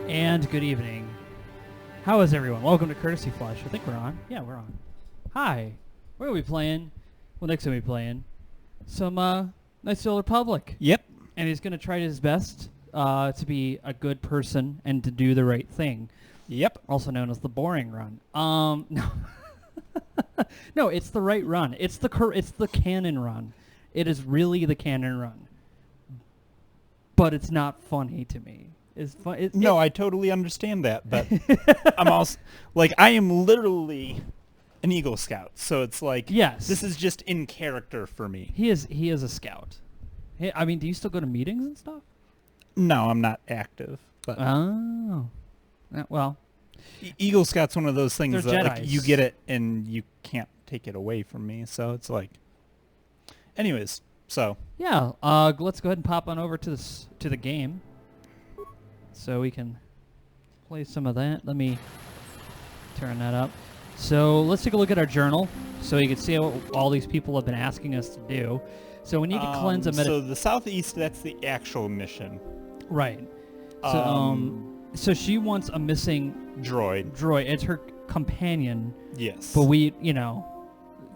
And good evening. How is everyone? Welcome to Courtesy Flush. I think we're on. Yeah, we're on. Hi. Where are we playing? Well, next time we playing some Knights of the Old Republic. Yep. And he's going to try his best to be a good person and to do the right thing. Yep. Also known as the boring run. No. No, it's the right run. It's the canon run. It is really the canon run. But it's not funny to me. It's fun. No, I totally understand that, but I'm also like I am literally an Eagle Scout, so it's like Yes. this is just in character for me. He is a scout. Hey, I mean, do you still go to meetings and stuff? No, I'm not active, but Oh. Well, Eagle Scout's one of those things They're that like, Jedis. you get it and you can't take it away from me. So it's like, anyways. So yeah. Let's go ahead and pop on over to the game, so we can play some of that. Let me turn that up. So let's take a look at our journal, so you can see what all these people have been asking us to do. So we need to cleanse a So the southeast, that's the actual mission. Right. So she wants a missing Droid. It's her companion. Yes. But we,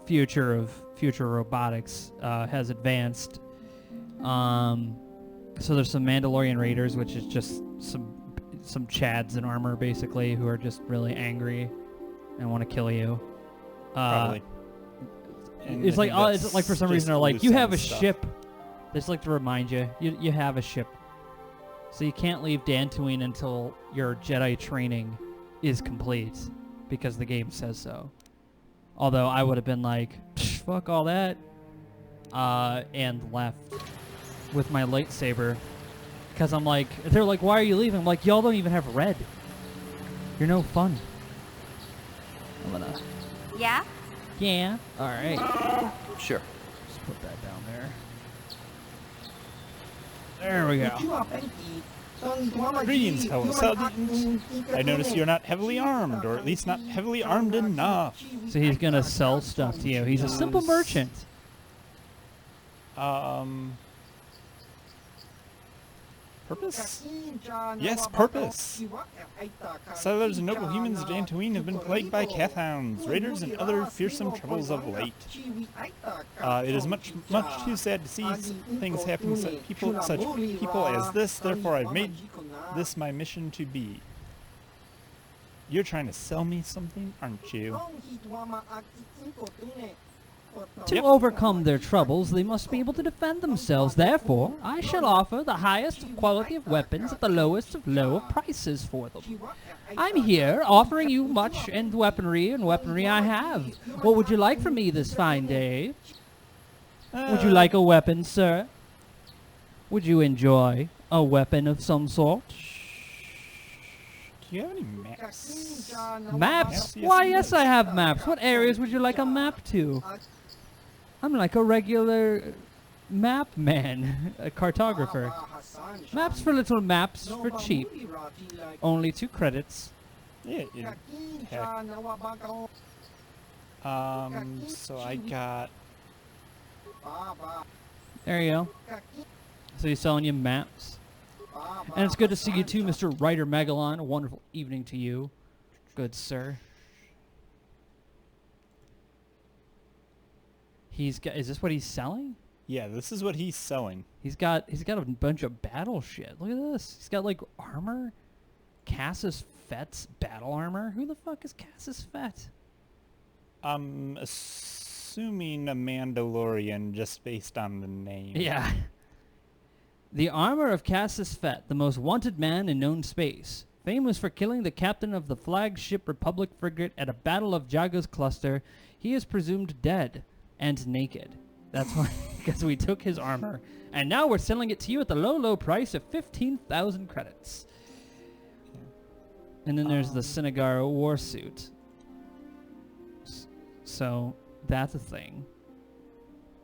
future robotics has advanced. So there's some Mandalorian raiders, which is just some chads in armor, basically, who are just really angry and want to kill you. Probably. It's like for some reason they're like, you have a ship. They just like to remind you, you have a ship. So you can't leave Dantooine until your Jedi training is complete, because the game says so. Although I would have been like, fuck all that, and left with my lightsaber. Because I'm like, they're like, why are you leaving? I'm like, y'all don't even have red. You're no fun. I'm gonna... Yeah? Yeah? Alright. Sure. Just put that down there. There we go. Greetings, fellow Sauditans. I notice you're not heavily armed, or at least not heavily armed enough. So he's gonna sell stuff to you. He's a simple merchant. Purpose? Yes, purpose. Settlers and noble humans of Dantooine have been plagued by Cathhounds, raiders, and other fearsome troubles of late. It is much too sad to see things happen to such people as this, therefore I've made this my mission to be. You're trying to sell me something, aren't you? To overcome their troubles, they must be able to defend themselves. Therefore, I shall offer the highest quality of weapons at the lowest of low prices for them. I'm here offering you much and weaponry I have. What would you like from me this fine day? Would you like a weapon, sir? Would you enjoy a weapon of some sort? Do you have any maps? Maps? Yes, Why, yes. yes, I have maps. What areas would you like a map to? I'm like a regular map man, a cartographer. Maps for little maps for cheap. Only 2 credits. Yeah, heck. So I got... There you go. So he's selling you maps. And it's good to see you too, Mr. Writer Megalon. A wonderful evening to you, good sir. He's got. Is this what he's selling? Yeah, this is what he's selling. He's got a bunch of battle shit. Look at this. He's got like armor. Cassus Fett's battle armor. Who the fuck is Cassus Fett? I'm assuming a Mandalorian just based on the name. Yeah. The armor of Cassus Fett, the most wanted man in known space. Famous for killing the captain of the flagship Republic frigate at a battle of Jaga's cluster, he is presumed dead and naked. That's why, because we took his armor, and now we're selling it to you at the low price of 15,000 credits. And then there's the Cinegar warsuit. So that's a thing.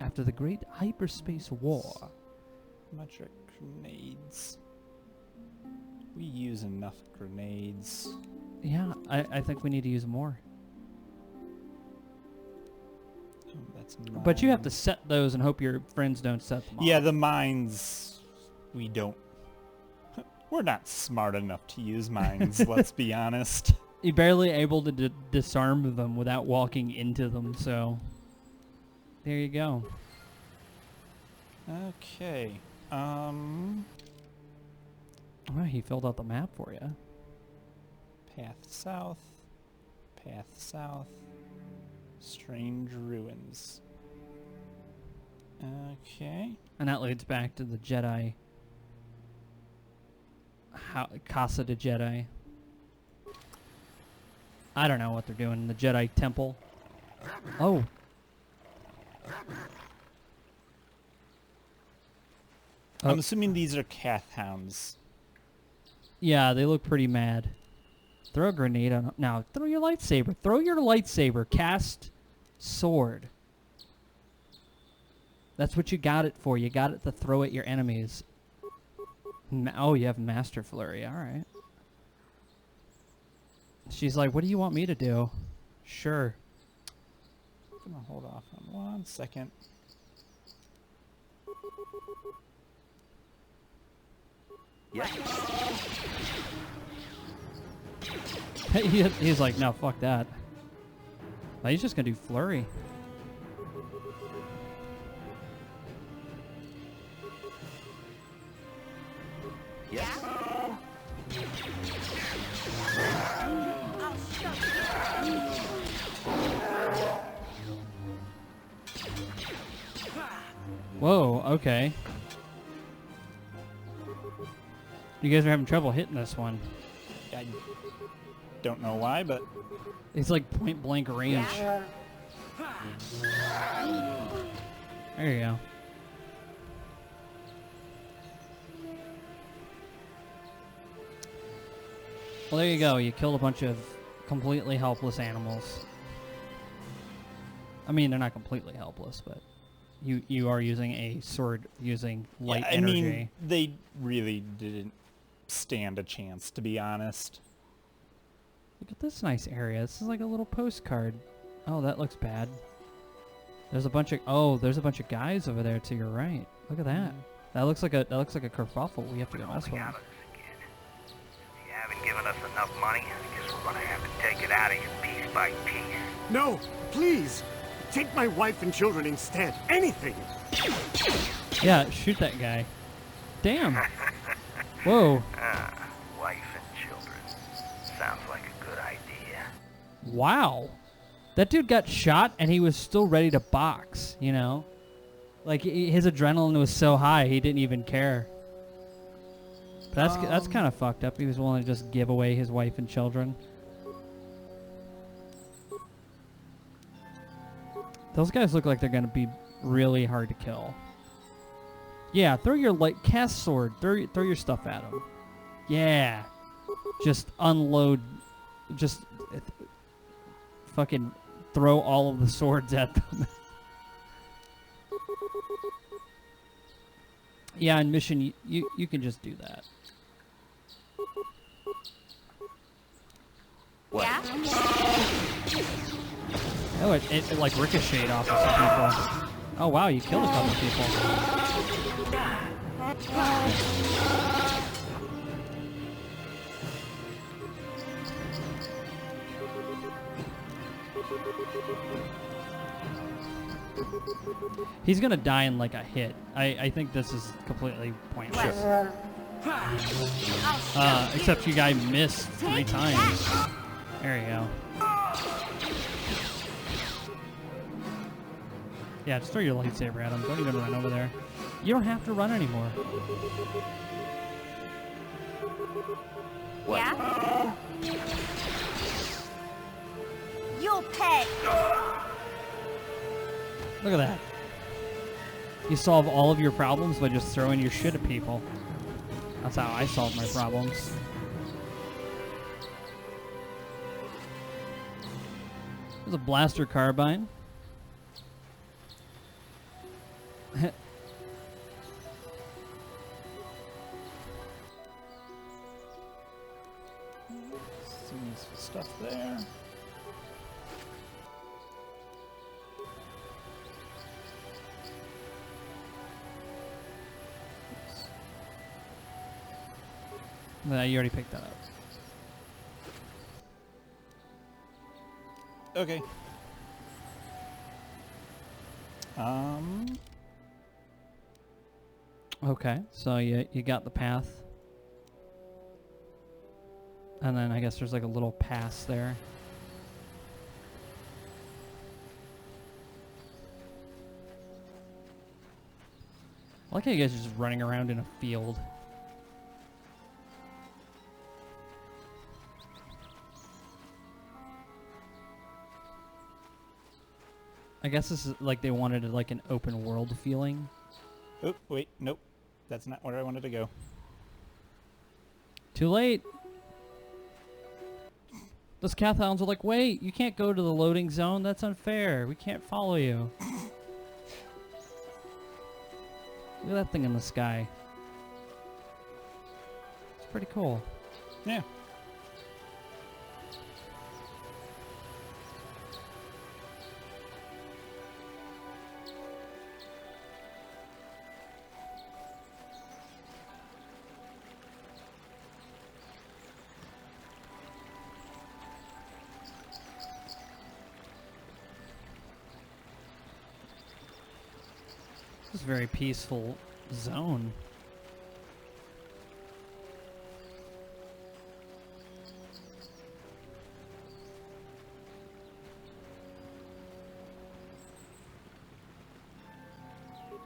After the Great Hyperspace War. Metric grenades. We use enough grenades. Yeah, I think we need to use more. Oh, that's But you have to set those and hope your friends don't set them off. Yeah, the mines we don't We're not smart enough to use mines, let's be honest. You're barely able to disarm them without walking into them, so there you go. Okay. Oh, he filled out the map for you. Path south. Path south. Strange ruins. Okay. And that leads back to the Jedi. Casa de Jedi. I don't know what they're doing in the Jedi Temple. Oh. I'm assuming these are Cath hounds. Yeah, they look pretty mad. Throw a grenade on... Now, throw your lightsaber. Throw your lightsaber. Cast sword. That's what you got it for. You got it to throw at your enemies. Oh, you have Master Flurry. All right. She's like, what do you want me to do? Sure. I'm going to hold off on 1 second. Yeah. He's like, no, fuck that. Well, he's just going to do Flurry. Yeah. Whoa, okay. You guys are having trouble hitting this one. I don't know why, but... It's like point blank range. There you go. Well, there you go. You killed a bunch of completely helpless animals. I mean, they're not completely helpless, but you are using a sword using light energy. I mean, they really didn't stand a chance, to be honest. Look at this nice area. This is like a little postcard. Oh, that looks bad. There's a bunch of guys over there to your right. Look at that. That looks like a kerfuffle. We have to go mess with them. You haven't given us enough money. I guess we're gonna have to take it out of you piece by piece. No, please. Take my wife and children instead. Anything. Yeah, shoot that guy. Damn. Whoa. Wife and children. Sounds like a good idea. Wow. That dude got shot and he was still ready to box, you know? Like, his adrenaline was so high, he didn't even care. But that's kind of fucked up. He was willing to just give away his wife and children. Those guys look like they're going to be really hard to kill. Yeah, throw your cast sword. Throw your stuff at them. Yeah. Just unload. Just fucking throw all of the swords at them. Yeah, in mission, you can just do that. What? Yeah? Oh, it like ricocheted off of some people. Oh wow, you killed a couple people. He's gonna die in like a hit. I think this is completely pointless. Except you guy missed 3 times. There you go. Yeah, just throw your lightsaber at him. Don't even run over there. You don't have to run anymore. What? Yeah? You'll pay. Look at that. You solve all of your problems by just throwing your shit at people. That's how I solve my problems. There's a blaster carbine. Some stuff there. No, you already picked that up. Okay. Okay, so you got the path. And then I guess there's like a little pass there. I like how you guys are just running around in a field. I guess this is like they wanted like an open world feeling. Oh, wait, nope. That's not where I wanted to go. Too late. Those Cathhounds are like, wait, you can't go to the loading zone. That's unfair. We can't follow you. Look at that thing in the sky. It's pretty cool. Yeah. This is a very peaceful zone.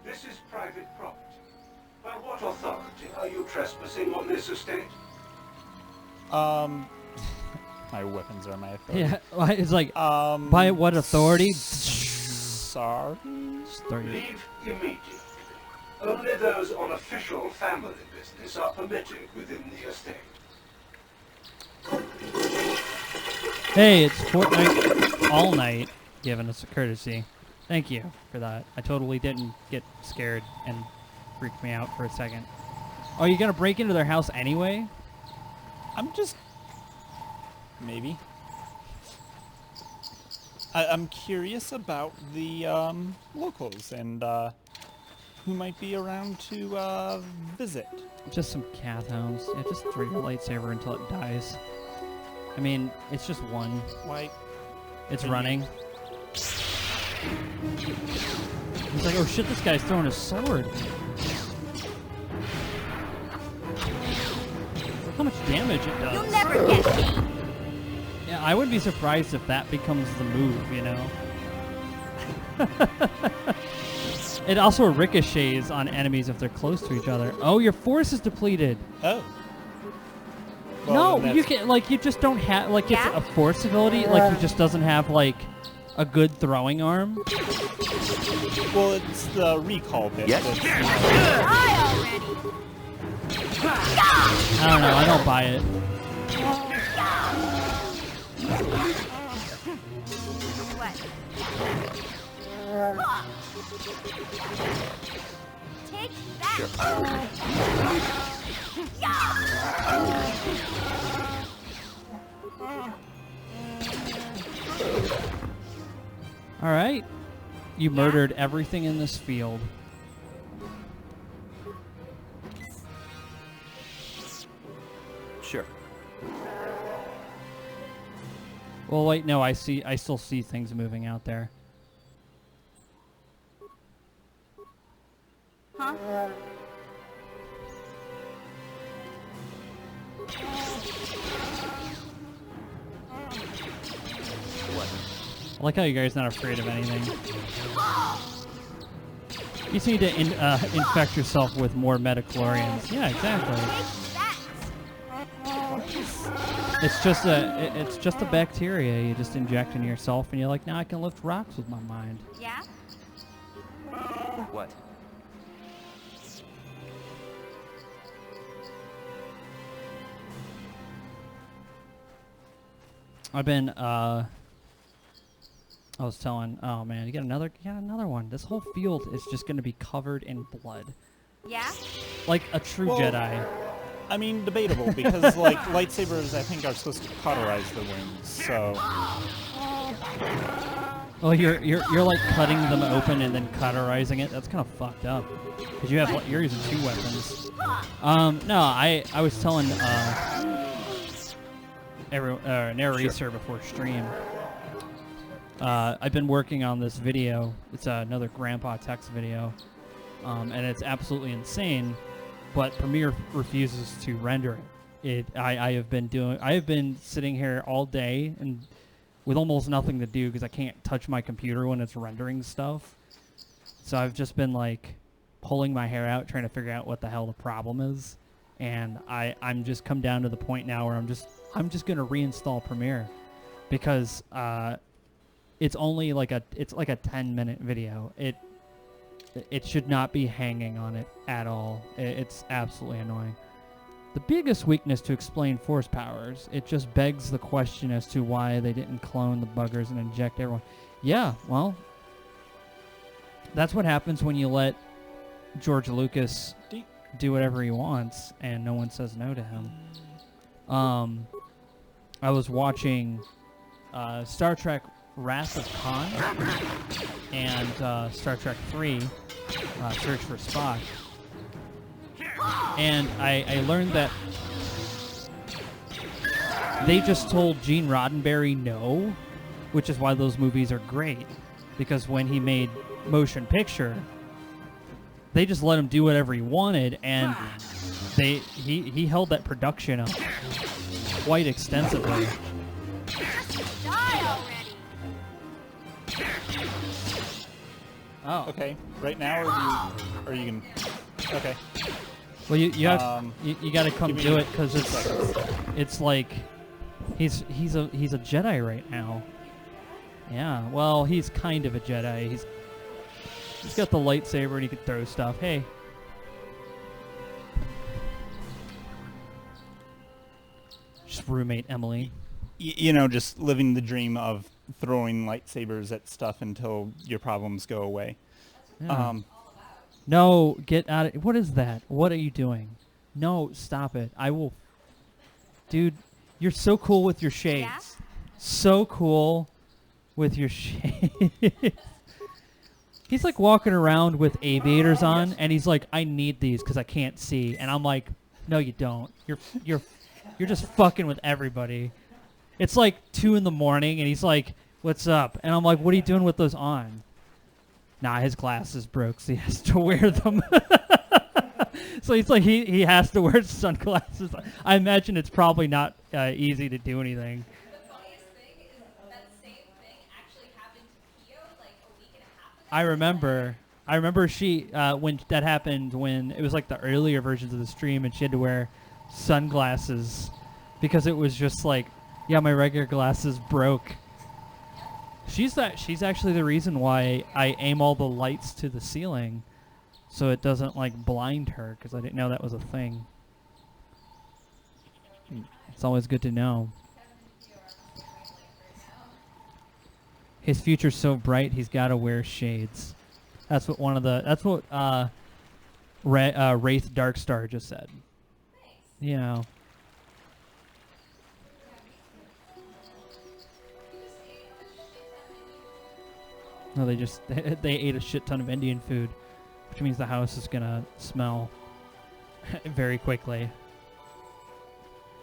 This is private property. By what authority are you trespassing on this estate? My weapons are my authority. Yeah, it's like, by what authority? Sorry? Leave immediately. Only those on official family business are permitted within the estate. Hey, it's Fortnite all night giving us a courtesy. Thank you for that. I totally didn't get scared and freaked me out for a second. Oh, you gonna break into their house anyway? I'm just... Maybe. I'm curious about the locals and who might be around to visit. Just some Cathhounds. Yeah, just throw your lightsaber until it dies. I mean, it's just one. Why? It's running. He's like, oh shit, this guy's throwing a sword. Look how much damage it does. You'll never get me. Yeah, I wouldn't be surprised if that becomes the move, you know? It also ricochets on enemies if they're close to each other. Oh, your force is depleted. Oh. Well, No, you can like you just don't have like Yeah? it's a force ability. Like he just doesn't have like a good throwing arm. Well, it's the recall bit. Yes. Die already. I don't know. I don't buy it. What? Take that. All right, you murdered everything in this field. Sure. Well, wait, no, I still see things moving out there. Huh? I like how you guys are not afraid of anything. You just need to infect yourself with more metachlorians. Yeah, exactly. Take that. It's just a bacteria you just inject into yourself, and you're like, now I can lift rocks with my mind. Yeah? What? I've been I was telling, oh man, you got another one. This whole field is just gonna be covered in blood. Yeah? Like a true Well, Jedi. I mean, debatable, because, like, lightsabers, I think, are supposed to cauterize the wounds, so... Oh, you're like cutting them open and then cauterizing it. That's kind of fucked up. Cause you're using 2 weapons. No, I was telling Naresar before stream. I've been working on this video. It's another Grandpa Text video, and it's absolutely insane. But Premiere refuses to render it. I have been sitting here all day and with almost nothing to do because I can't touch my computer when it's rendering stuff. So I've just been like pulling my hair out trying to figure out what the hell the problem is, and I'm just come down to the point now where I'm just gonna reinstall Premiere because it's only like a 10-minute video. It should not be hanging on it at all. It's absolutely annoying. The biggest weakness to explain force powers, it just begs the question as to why they didn't clone the buggers and inject everyone. Yeah, well, that's what happens when you let George Lucas do whatever he wants and no one says no to him. I was watching Star Trek Wrath of Khan and Star Trek 3, Search for Spock. And I learned that they just told Gene Roddenberry no, which is why those movies are great. Because when he made motion picture, they just let him do whatever he wanted, and he held that production up quite extensively. Die already! Oh, Okay, right now, or you can... Okay. well you got to come do it because it's like he's a Jedi right now. Yeah, well, he's kind of a Jedi. He's got the lightsaber and he can throw stuff. Hey. Just roommate Emily. You know, just living the dream of throwing lightsabers at stuff until your problems go away. Yeah. No, get out of... What is that? What are you doing? No, stop it. I will... Dude, you're so cool with your shades. Yeah? So cool with your shades. He's like walking around with aviators on, and he's like, I need these because I can't see. And I'm like, no, you don't. You're just fucking with everybody. It's like 2 in the morning, and he's like, what's up? And I'm like, what are you doing with those on? Nah, his glasses broke, so he has to wear them. So he's like, he has to wear sunglasses. I imagine it's probably not easy to do anything. The funniest thing is that same thing actually happened to Kyo like a week and a half ago. I remember she when that happened, when it was like the earlier versions of the stream, and she had to wear sunglasses because it was just like, yeah, my regular glasses broke. She's actually the reason why I aim all the lights to the ceiling, so it doesn't like blind her, because I didn't know that was a thing. It's always good to know. His future's so bright, he's got to wear shades. That's what Wraith Darkstar just said. You know. No, they ate a shit ton of Indian food, which means the house is gonna smell very quickly.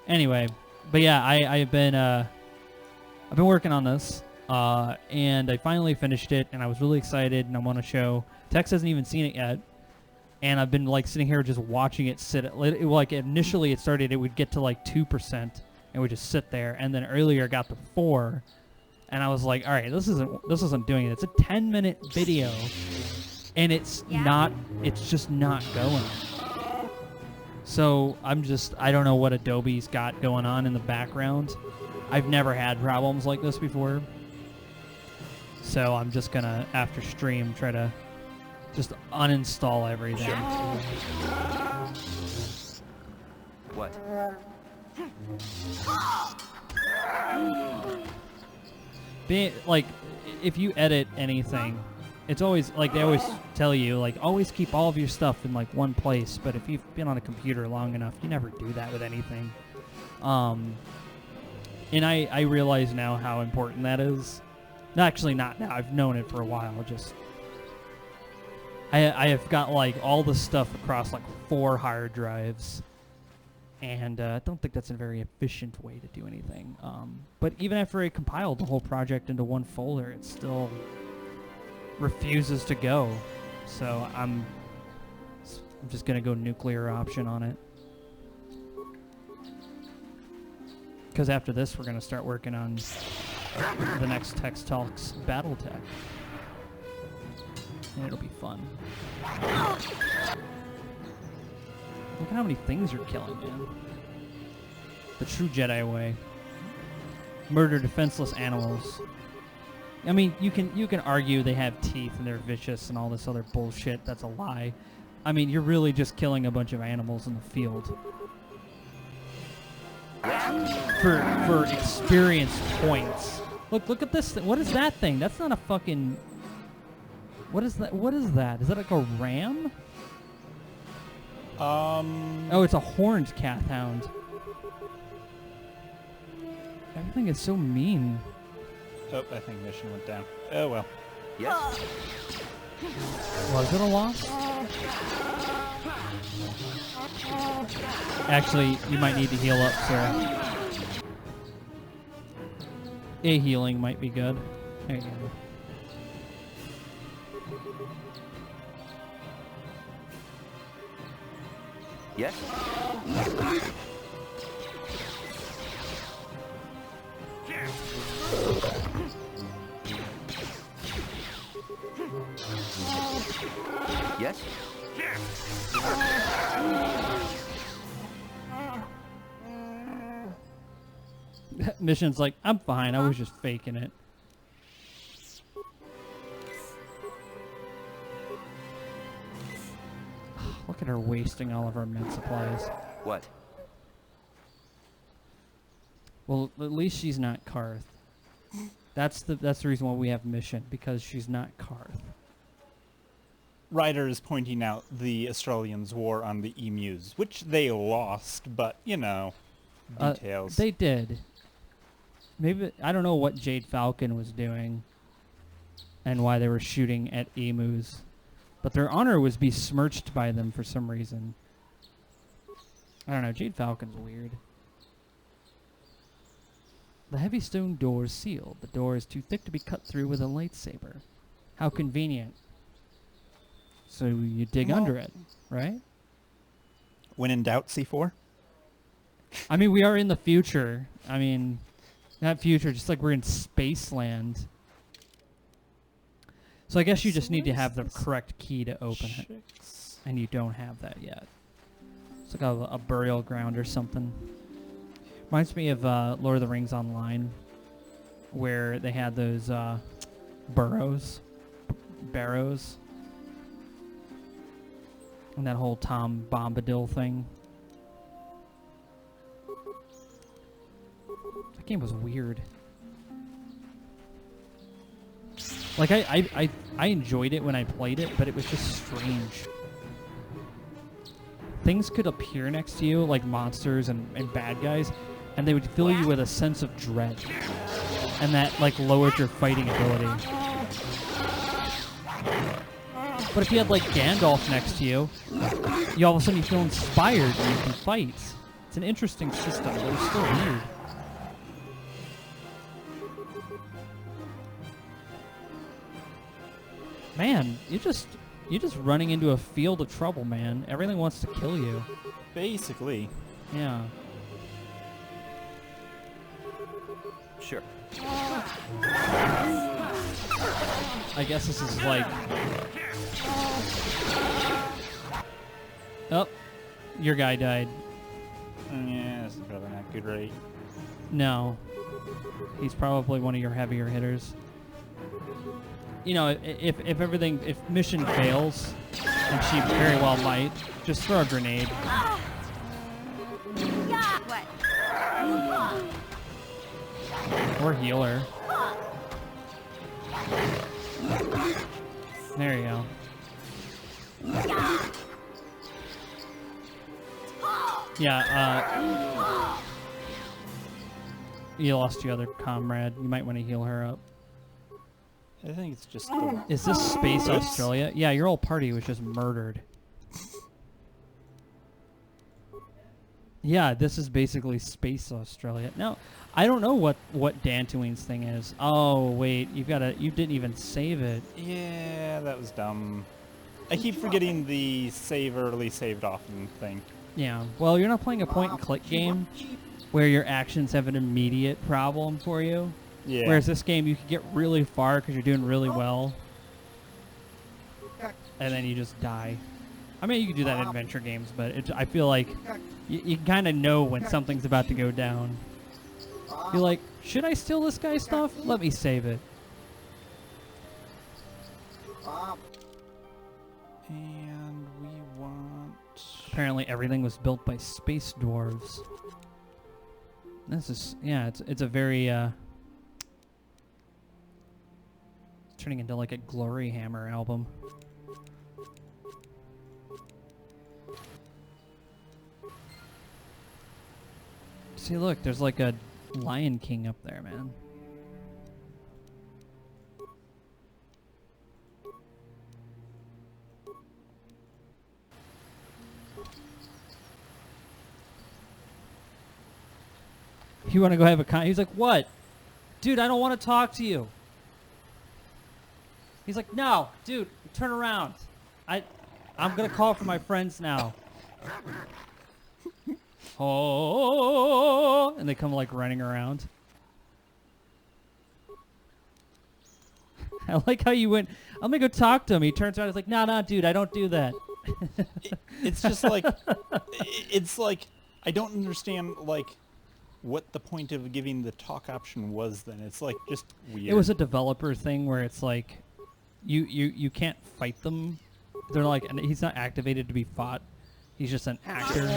Anyway, but yeah, I've been working on this, and I finally finished it, and I was really excited, and I want to show. Tex hasn't even seen it yet, and I've been like sitting here just watching it sit. Like initially, it would get to like 2%, and would just sit there, and then earlier it got to 4%. And I was like, all right, this isn't doing it. It's a 10-minute video, and it's just not going. So I don't know what Adobe's got going on in the background. I've never had problems like this before. So I'm just gonna, after stream, try to just uninstall everything. What? Like, if you edit anything, it's always like they always tell you, like, always keep all of your stuff in like one place. But if you've been on a computer long enough, you never do that with anything. And I realize now how important that is. No, actually not now. I've known it for a while. Just I have got like all the stuff across like 4 hard drives, and I don't think that's a very efficient way to do anything. But even after I compiled the whole project into one folder, it still refuses to go. So I'm just gonna go nuclear option on it. Because after this, we're gonna start working on the next Text Talks Battle Tech. And it'll be fun. Look at how many things you're killing, man. The true Jedi way. Murder defenseless animals. I mean, you can argue they have teeth and they're vicious and all this other bullshit. That's a lie. I mean, you're really just killing a bunch of animals in the field. For experience points. Look at this. What is that thing? That's not a fucking... What is that? What is that? Is that like a ram? Oh, it's a horned cathound. Everything is so mean. Oh, I think mission went down. Oh, well. Yes. Was it a loss? Actually, you might need to heal up, sir. A healing might be good. There you go. Yes. Yes. Mission's like, I'm fine. I was just faking it. Look at her wasting all of our med supplies. What? Well, at least she's not Karth. That's the reason why we have Mission, because she's not Karth. Ryder is pointing out the Australians' war on the emus, which they lost, but, you know, details. They did. Maybe, I don't know what Jade Falcon was doing and why they were shooting at emus, but their honor was besmirched by them for some reason. I don't know, Jade Falcon's weird. The heavy stone door is sealed. The door is too thick to be cut through with a lightsaber. How convenient. So you dig under it, right? When in doubt, C4? I mean, we are in the future. I mean, not future, just like we're in Spaceland. So I guess you just need to have the correct key to open it. And you don't have that yet. It's like a burial ground or something. Reminds me of Lord of the Rings Online, where they had those barrows. And that whole Tom Bombadil thing. That game was weird. Like, I enjoyed it when I played it, but it was just strange. Things could appear next to you, like monsters and bad guys, and they would fill you with a sense of dread. And that, like, lowered your fighting ability. But if you had, like, Gandalf next to you, you all of a sudden you feel inspired and you can fight. It's an interesting system, but it's still weird. Man, you're just running into a field of trouble, man. Everything wants to kill you. Basically. Yeah. Sure. I guess this is like... Oh, your guy died. Yeah, this is probably not good, right? No. He's probably one of your heavier hitters. You know, if mission fails, and she very well might, just throw a grenade. Or heal her. There you go. Yeah, you lost your other comrade. You might want to heal her up. I think it's just. Is this Space Oops. Australia? Yeah, your whole party was just murdered. Yeah, this is basically Space Australia. No, I don't know what Dantooine's thing is. Oh wait, you didn't even save it. Yeah, that was dumb. I keep forgetting the save early, saved often thing. Yeah, well, you're not playing a point-and-click game where your actions have an immediate problem for you. Yeah. Whereas this game, you can get really far because you're doing really well, and then you just die. I mean, you can do that in adventure games, but I feel like you kind of know when something's about to go down. You're like, should I steal this guy's stuff? Let me save it. And we want... Apparently everything was built by space dwarves. This is, yeah, it's a very, turning into like a Glory Hammer album. See, look, there's like a Lion King up there, man. You want to go have a He's like, what? Dude, I don't want to talk to you. He's like, no, dude, turn around. I'm going to call for my friends now. Oh, and they come like running around. I like how you went, I'm going to go talk to him. He turns around, he's like, nah, dude, I don't do that. It's just like, it's like, I don't understand, like, what the point of giving the talk option was then. It's like just weird. It was a developer thing where it's like you can't fight them. They're like, and he's not activated to be fought. He's just an actor.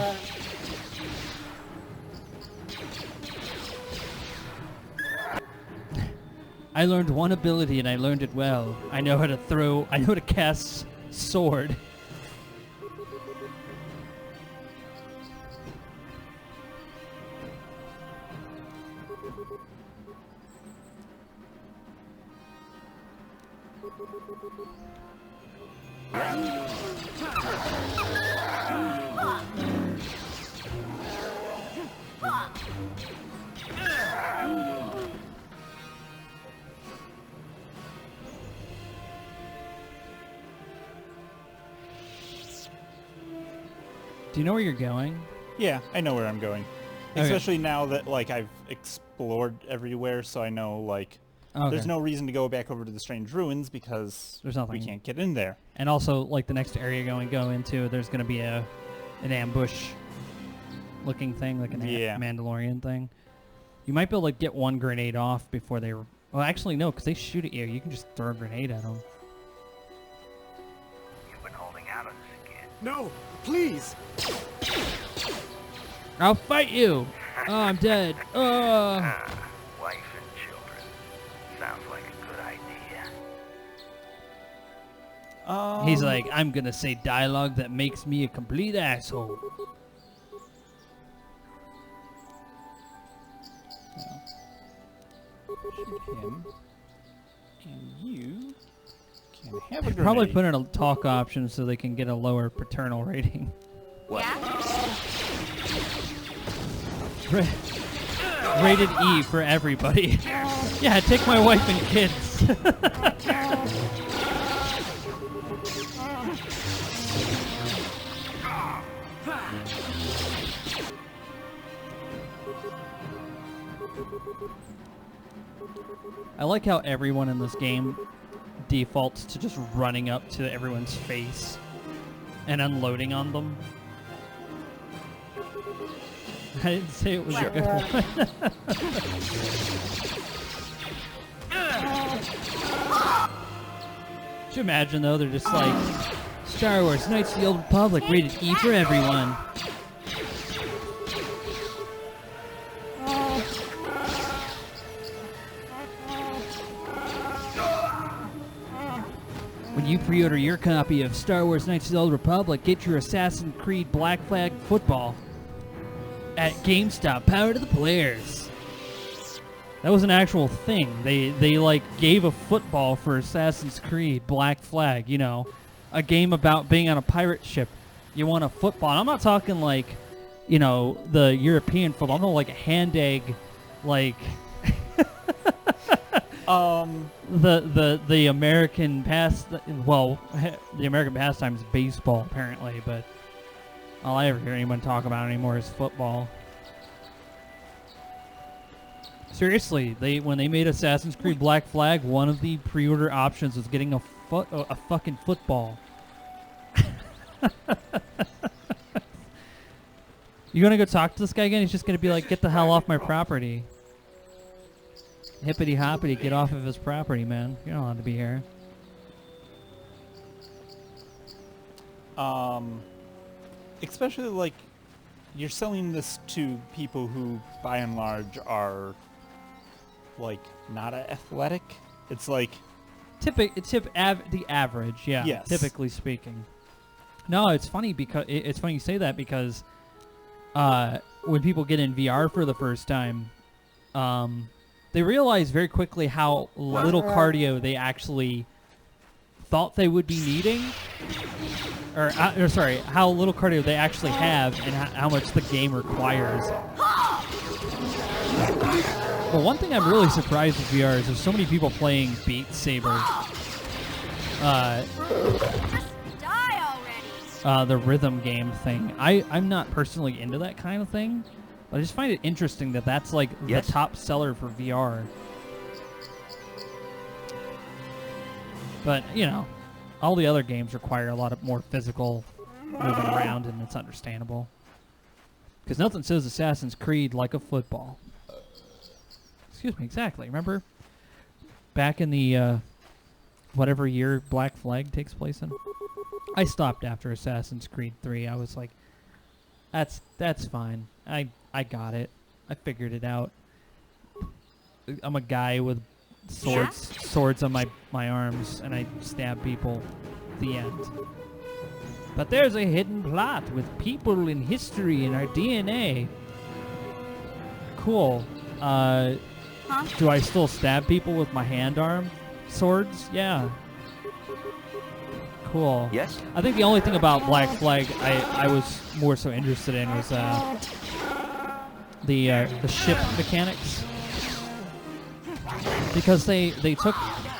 I learned one ability and I learned it well. I know how to cast sword. Do you know where you're going? Yeah, I know where I'm going. Okay. Especially now that, like, I've explored everywhere, so I know, like, Okay. there's no reason to go back over to the Strange Ruins because There's nothing. we can't get in there. And also, like, the next area go into, there's going to be an ambush-looking thing, like an Mandalorian thing. You might be able to get one grenade off before they... Well, actually, no, because they shoot at you. You can just throw a grenade at them. You've been holding out on this again. No, please. I'll fight you! Oh, I'm dead. Oh. Wife and children. Sounds like a good idea. He's like, I'm going to say dialogue that makes me a complete asshole. Shoot him. And you can have a grenade. Probably put in a talk option so they can get a lower paternal rating. What? Rated E for everybody. Yeah, take my wife and kids. I like how everyone in this game defaults to just running up to everyone's face and unloading on them. I didn't say it was a good one. Could you imagine, though, they're just like, Star Wars Knights of the Old Republic, rated E for everyone. When you pre-order your copy of Star Wars Knights of the Old Republic, get your Assassin's Creed Black Flag football at GameStop. Power to the players. That was an actual thing. They like gave a football for Assassin's Creed Black Flag, you know, a game about being on a pirate ship. You want a football. And I'm not talking like, you know, the European football. I'm talking like a hand egg, like the American the American pastime is baseball apparently, but all I ever hear anyone talk about anymore is football. Seriously, when they made Assassin's Creed Black Flag, one of the pre-order options was getting a fucking football. You gonna go talk to this guy again? He's just gonna be like, "Get the hell off my property." Hippity hoppity, get off of his property, man. You're not allowed to be here. Especially like you're selling this to people who, by and large, are like not athletic. It's like the average, yeah. Yes. Typically speaking. No, it's funny because it's funny you say that because when people get in VR for the first time, they realize very quickly how little cardio they actually thought they would be needing, or sorry, how little cardio they actually have, and how much the game requires. Well, one thing I'm really surprised with VR is there's so many people playing Beat Saber. The rhythm game thing. I'm not personally into that kind of thing, but I just find it interesting that that's like the top seller for VR. But, you know, all the other games require a lot of more physical moving around, and it's understandable. Because nothing says Assassin's Creed like a football. Excuse me, exactly. Remember back in the whatever year Black Flag takes place in? I stopped after Assassin's Creed 3. I was like, that's fine. I got it. I figured it out. I'm a guy with swords on my arms, and I stab people. The end. But there's a hidden plot with people in history in our DNA. Cool. Do I still stab people with my hand arm swords? Yeah. Cool. Yes? I think the only thing about Black Flag I was more so interested in was the ship mechanics. Because they took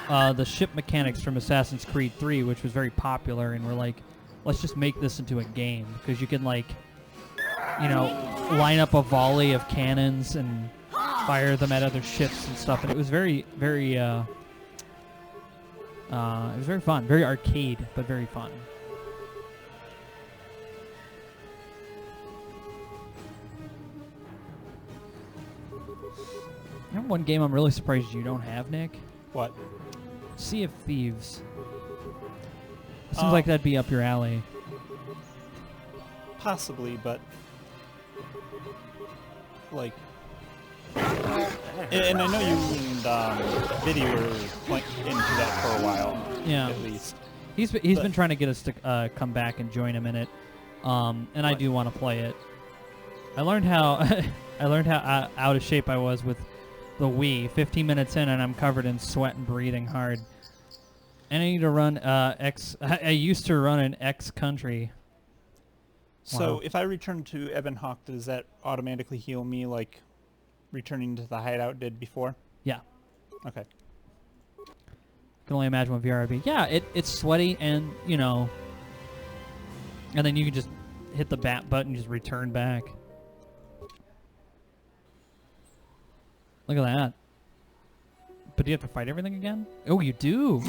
the ship mechanics from Assassin's Creed 3, which was very popular, and were like, let's just make this into a game. Because you can, like, you know, line up a volley of cannons and fire them at other ships and stuff. And it was very, very, it was very fun. Very arcade, but very fun. You know one game I'm really surprised you don't have, Nick? what? Sea of Thieves. Seems like that'd be up your alley. Possibly, but like, and I know you and Biddy were into that for a while. Yeah. At least. He's been trying to get us to come back and join him in it, and I do want to play it. I learned how out of shape I was with the Wii. 15 minutes in, and I'm covered in sweat and breathing hard. And I need to run I used to run an X country. So Wow. if I return to Ebonhawk, does that automatically heal me like returning to the hideout did before? Yeah. Okay. Can only imagine what VR would be. Yeah, it's sweaty, and you know, and then you can just hit the bat button and just return back. Look at that. But do you have to fight everything again? Oh, you do.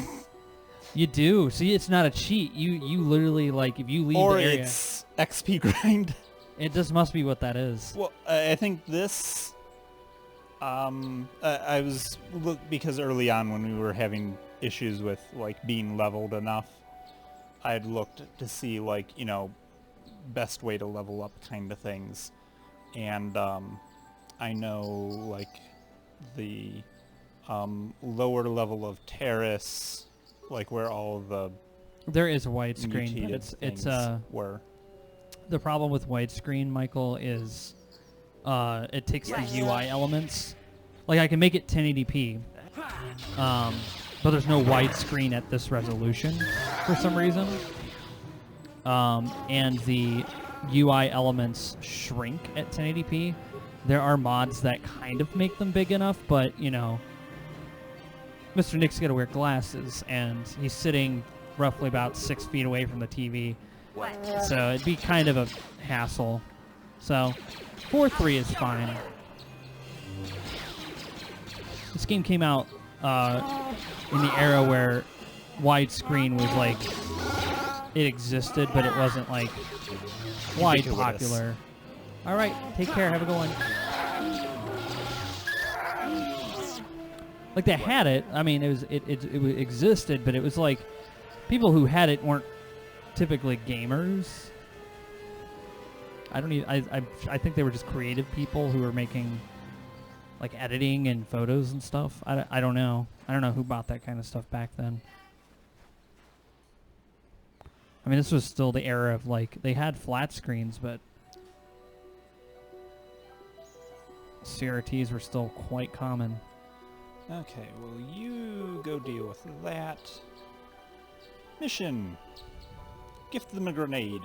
You do. See, it's not a cheat. You literally, like, if you leave Or the area, it's XP grind. it just must be what that is. Well, I think this. I was because early on when we were having issues with like being leveled enough, I had looked to see like, you know, best way to level up kind of things, and I know like the lower level of Terrace, like where all the There is a widescreen, but mutated it's things were. the problem with widescreen, Michael, is it takes the UI elements Like I can make it 1080p, but there's no widescreen at this resolution for some reason. And the UI elements shrink at 1080p. There are mods that kind of make them big enough, but you know, Mr. Nick's got to wear glasses, and he's sitting roughly about 6 feet away from the TV. So it'd be kind of a hassle. So 4.3 is fine. This game came out in the era where widescreen was like, it existed, but it wasn't like wide popular. All right, take care. Have a good one. Like they had it. I mean, it existed, but it was like people who had it weren't typically gamers. I think they were just creative people who were making like editing and photos and stuff. I don't know. I don't know who bought that kind of stuff back then. I mean, this was still the era of like they had flat screens, but CRTs were still quite common. Okay, well, you go deal with that. Mission. Gift them a grenade.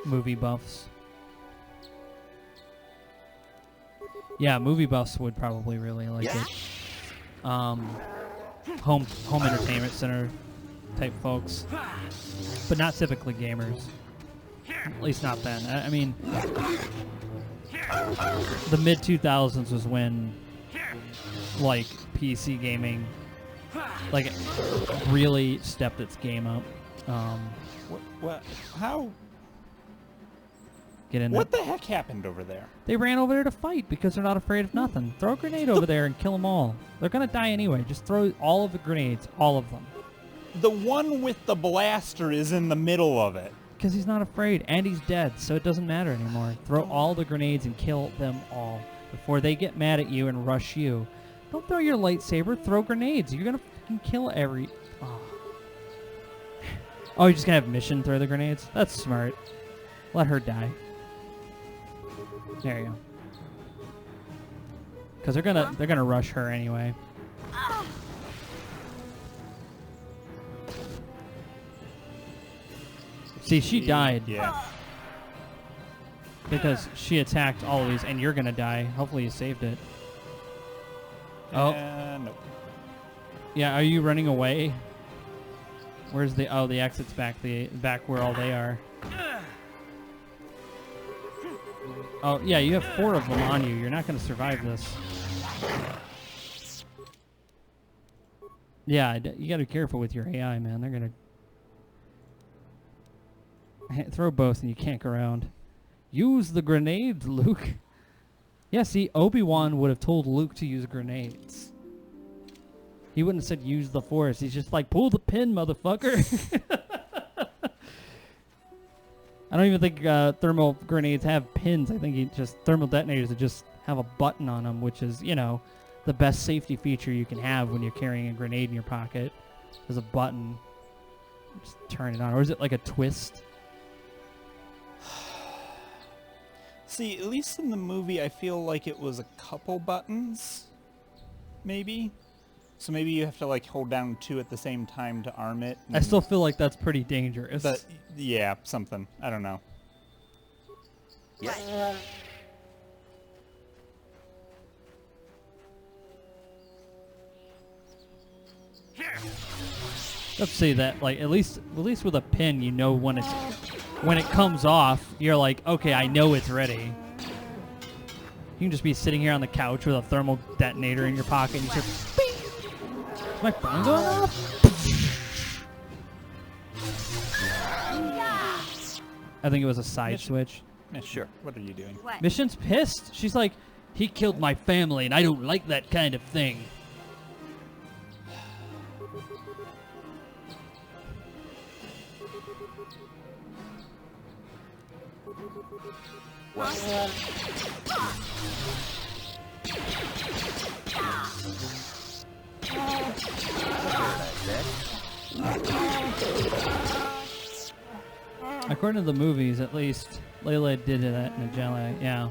Movie buffs. Yeah, movie buffs would probably really like it. Home entertainment center type folks, but not typically gamers. At least not then. I mean, the mid 2000s was when like PC gaming like really stepped its game up. What? How? Get in What there. the heck happened over there? They ran over there to fight because they're not afraid of nothing. Throw a grenade over there and kill them all. They're gonna die anyway. Just throw all of the grenades, all of them. The one with the blaster is in the middle of it. Because he's not afraid, and he's dead, so it doesn't matter anymore. Throw all the grenades and kill them all before they get mad at you and rush you. Don't throw your lightsaber. Throw grenades. You're gonna fucking kill every. Oh, you're just gonna have Mission throw the grenades? That's smart. Let her die. There you go. Because they're gonna rush her anyway. See, she died. Yeah. Because she attacked all of these, and you're gonna die. Hopefully you saved it. Oh. Nope. Yeah, are you running away? Where's the... Oh, the exit's back where all they are. Oh, yeah, you have 4 of them on you. You're not going to survive this. Yeah, you got to be careful with your AI, man. They're going to... Throw both and you can't go around. Use the grenades, Luke. Yeah, see, Obi-Wan would have told Luke to use grenades. He wouldn't have said use the Force. He's just like, pull the pin, motherfucker. I don't even think thermal grenades have pins. I think thermal detonators that just have a button on them, which is, you know, the best safety feature you can have when you're carrying a grenade in your pocket. There's a button. Just turn it on. Or is it like a twist? See, at least in the movie, I feel like it was a couple buttons, maybe. So maybe you have to like hold down 2 at the same time to arm it. I still feel like that's pretty dangerous. But yeah, something. I don't know. Yes. Let's say that, like, at least with a pin, you know when it comes off, you're like, okay, I know it's ready. You can just be sitting here on the couch with a thermal detonator in your pocket and you just bing! Is my phone going off? I think it was a side switch. Sure. What are you doing? What? Mission's pissed. She's like, he killed my family and I don't like that kind of thing. According to the movies, at least, Layla did that in a jelly. Yeah.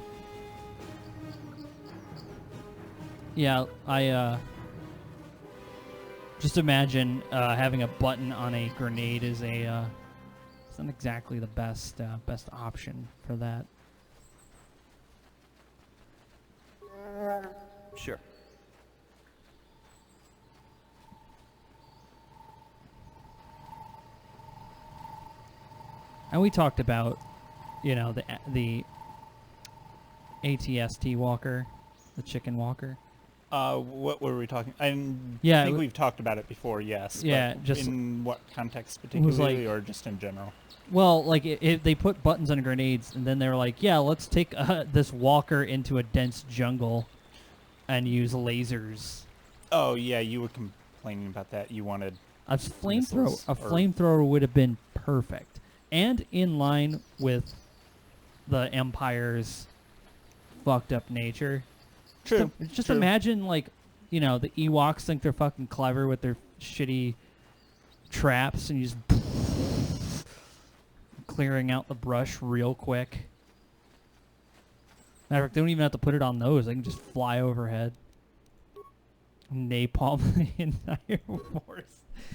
Yeah, I just imagine having a button on a grenade is a it's not exactly the best option for that. Sure. And we talked about, you know, the ATST walker, the chicken walker. What were we talking? I Yeah, think we've talked about it before. Yes. Yeah, but just in what context it was particularly, like, or just in general? Well, like they put buttons on grenades, and then they were like, "Yeah, let's take this walker into a dense jungle, and use lasers." Oh yeah, you were complaining about that. You wanted A flamethrower. missiles, A or- flamethrower would have been perfect, and in line with the Empire's fucked up nature. True. Just true. imagine, like, you know, the Ewoks think they're fucking clever with their shitty traps, and you just clearing out the brush real quick. Matter of fact, they don't even have to put it on those. They can just fly overhead. Napalm the entire force.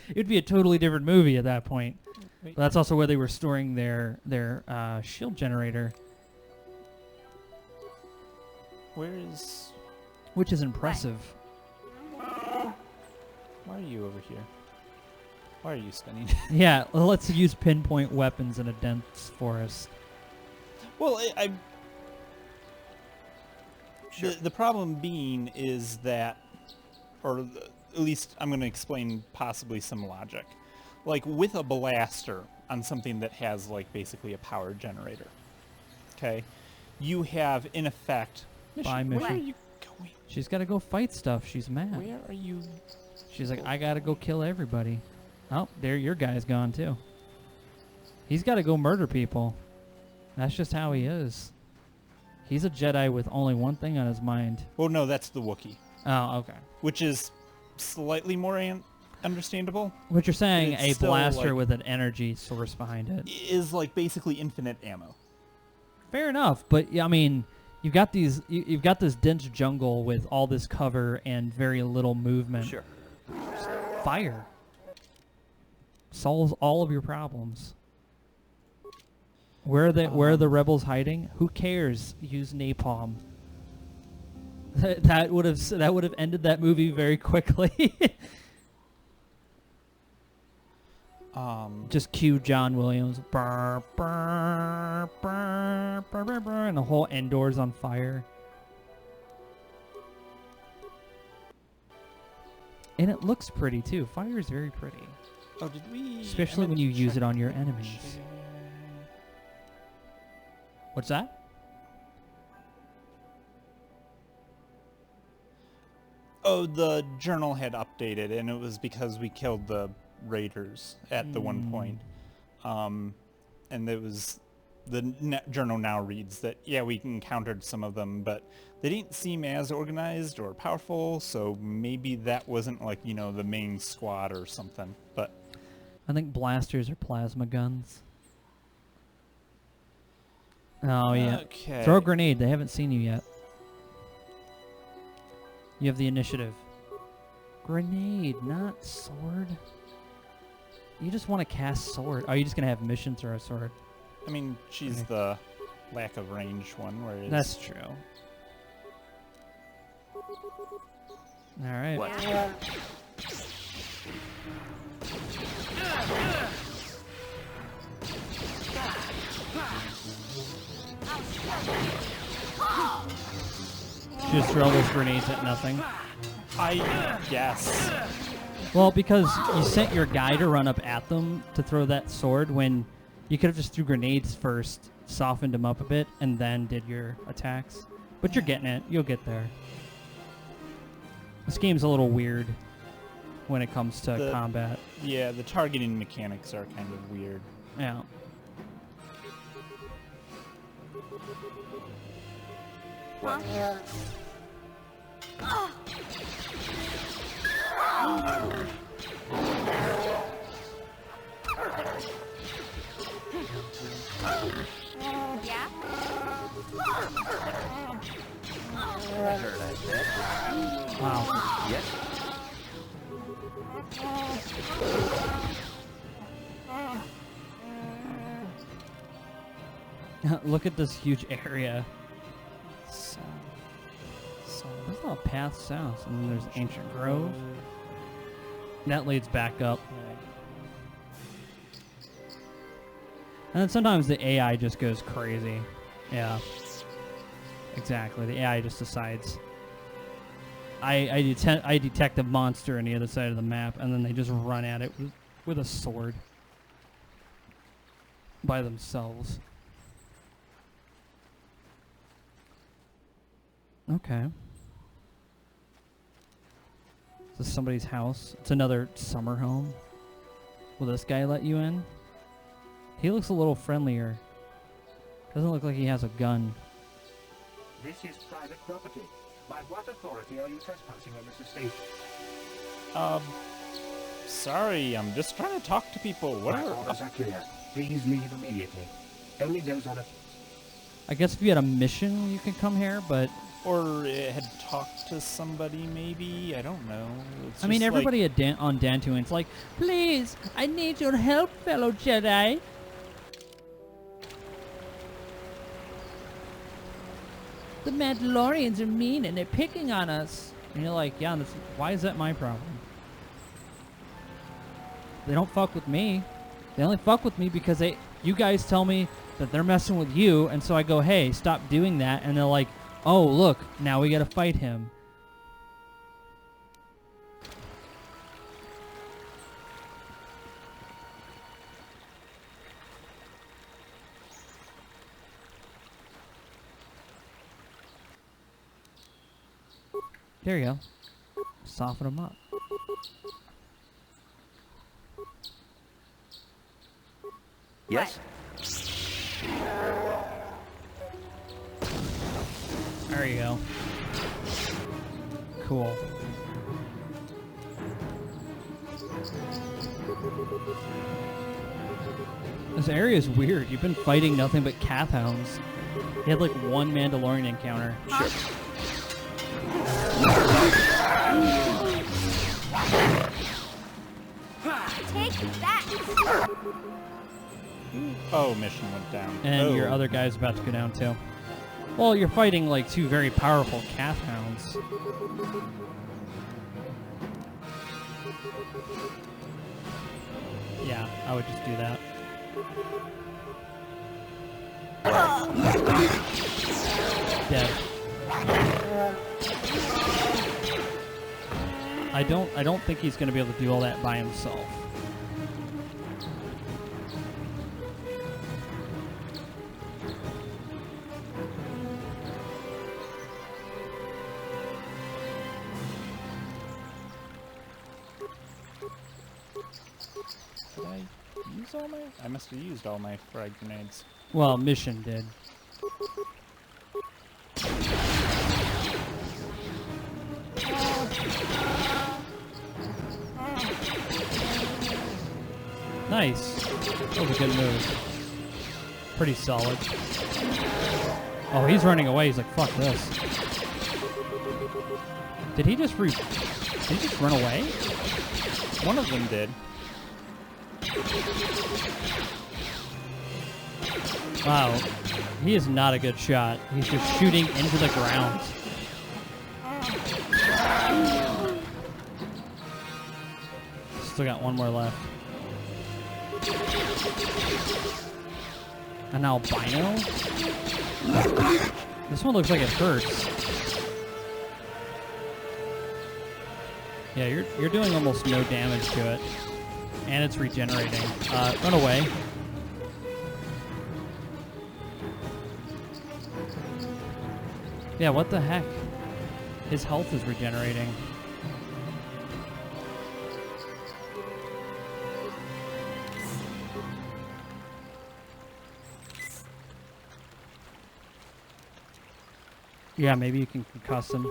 It would be a totally different movie at that point. But that's also where they were storing their shield generator, which is impressive. Why are you over here? Why are you spinning? Yeah, well, let's use pinpoint weapons in a dense forest. Well, Sure. the problem being is that, or at least I'm going to explain possibly some logic. Like with a blaster on something that has like basically a power generator, okay, you have in effect. Bye, Where are Mission. you going? She's got to go fight stuff. She's mad. Where are you? She's like, I got to go kill everybody. Oh, there your guy's gone too. He's got to go murder people. That's just how he is. He's a Jedi with only one thing on his mind. Well, no, that's the Wookiee, Oh, okay. which is slightly more understandable. What you're saying, It's a still, blaster like- with an energy source behind it. Is like basically infinite ammo. Fair enough, but yeah, I mean, you've got these, you've got this dense jungle with all this cover and very little movement. Sure. Fire solves all of your problems. Where are the rebels hiding? Who cares? Use napalm. That would have ended that movie very quickly. Just cue John Williams, brr, brr, brr, brr, brr, brr, and the whole Endor's on fire. And it looks pretty too. Fire is very pretty, Oh, did we? especially when you use it on your enemies. What's that? Oh, the journal had updated, and it was because we killed the raiders at the one point. And it was the journal now reads that yeah, we encountered some of them, but they didn't seem as organized or powerful. So maybe that wasn't like the main squad or something. But I think blasters are plasma guns. Oh yeah. okay. Throw a grenade. They haven't seen you yet. You have the initiative. Grenade, not sword. You just want to cast sword. Oh, you just gonna have mission throw a sword. I mean, she's Okay. the lack of range one, where it's That's true. All right. What? Just throw those grenades at nothing. I guess. Well, because you sent your guy to run up at them to throw that sword when you could have just threw grenades first, softened them up a bit, and then did your attacks. But you're getting it. You'll get there. This game's a little weird when it comes to combat. Yeah, the targeting mechanics are kind of weird. Yeah. What? Yeah? heard I said. Wow. Yes? Look at this huge area. So, There's a lot of paths south, and then there's Ancient Grove. And that leads back up. And then sometimes the AI just goes crazy. Yeah. Exactly. The AI just decides. I detect a monster on the other side of the map, and then they just run at it with a sword. By themselves. Okay. Is this somebody's house? It's another summer home. Will this guy let you in? He looks a little friendlier. Doesn't look like he has a gun. This is private property. By what authority are you trespassing on this estate? Sorry, I'm just trying to talk to people. What My are... orders are clear. Please leave immediately. Only those on a... I guess if you had a mission, you can come here, but... Or it had talked to somebody, maybe? I don't know. It's I mean, just everybody on Dantooine's like, please, I need your help, fellow Jedi. The Mandalorians are mean and they're picking on us. And you're like, yeah, why is that my problem? They don't fuck with me. They only fuck with me because you guys tell me that they're messing with you, and so I go, hey, stop doing that, and they're like, oh, look, now we gotta fight him. There you go. Soften them up. Yes? There you go. Cool. This area is weird. You've been fighting nothing but Cath hounds. You had like one Mandalorian encounter. Take that! Oh, mission went down. And your other guy's about to go down too. Well, you're fighting like two very powerful Cath hounds. Yeah, I would just do that. Dead. I don't think he's gonna be able to do all that by himself. Did I use all my... I must have used all my frag grenades. Well, mission did. Nice. That was a good move. Pretty solid. Oh, he's running away. He's like, fuck this. Did he just run away? One of them did. Wow. He is not a good shot. He's just shooting into the ground. Still got one more left. An albino? This one looks like it hurts. Yeah, you're doing almost no damage to it. And it's regenerating. Run away. Yeah, what the heck? His health is regenerating. Yeah, maybe you can concuss him.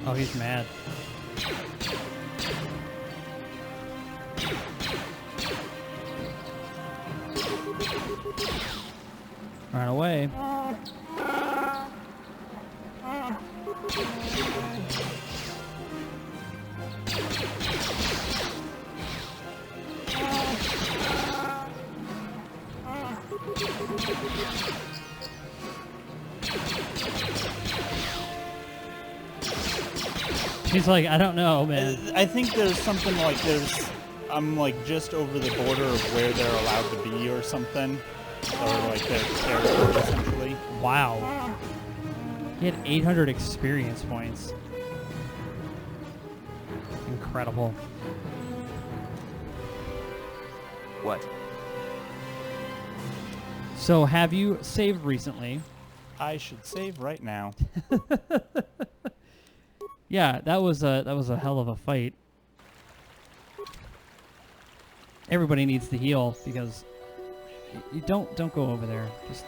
Oh, he's mad. Run away. She's like, I don't know, man. I think there's something like I'm like just over the border of where they're allowed to be or something. Or like their territory, essentially. Wow. He had 800 experience points. Incredible. What? So, have you saved recently? I should save right now. Yeah, that was a hell of a fight. Everybody needs to heal because you don't go over there. Just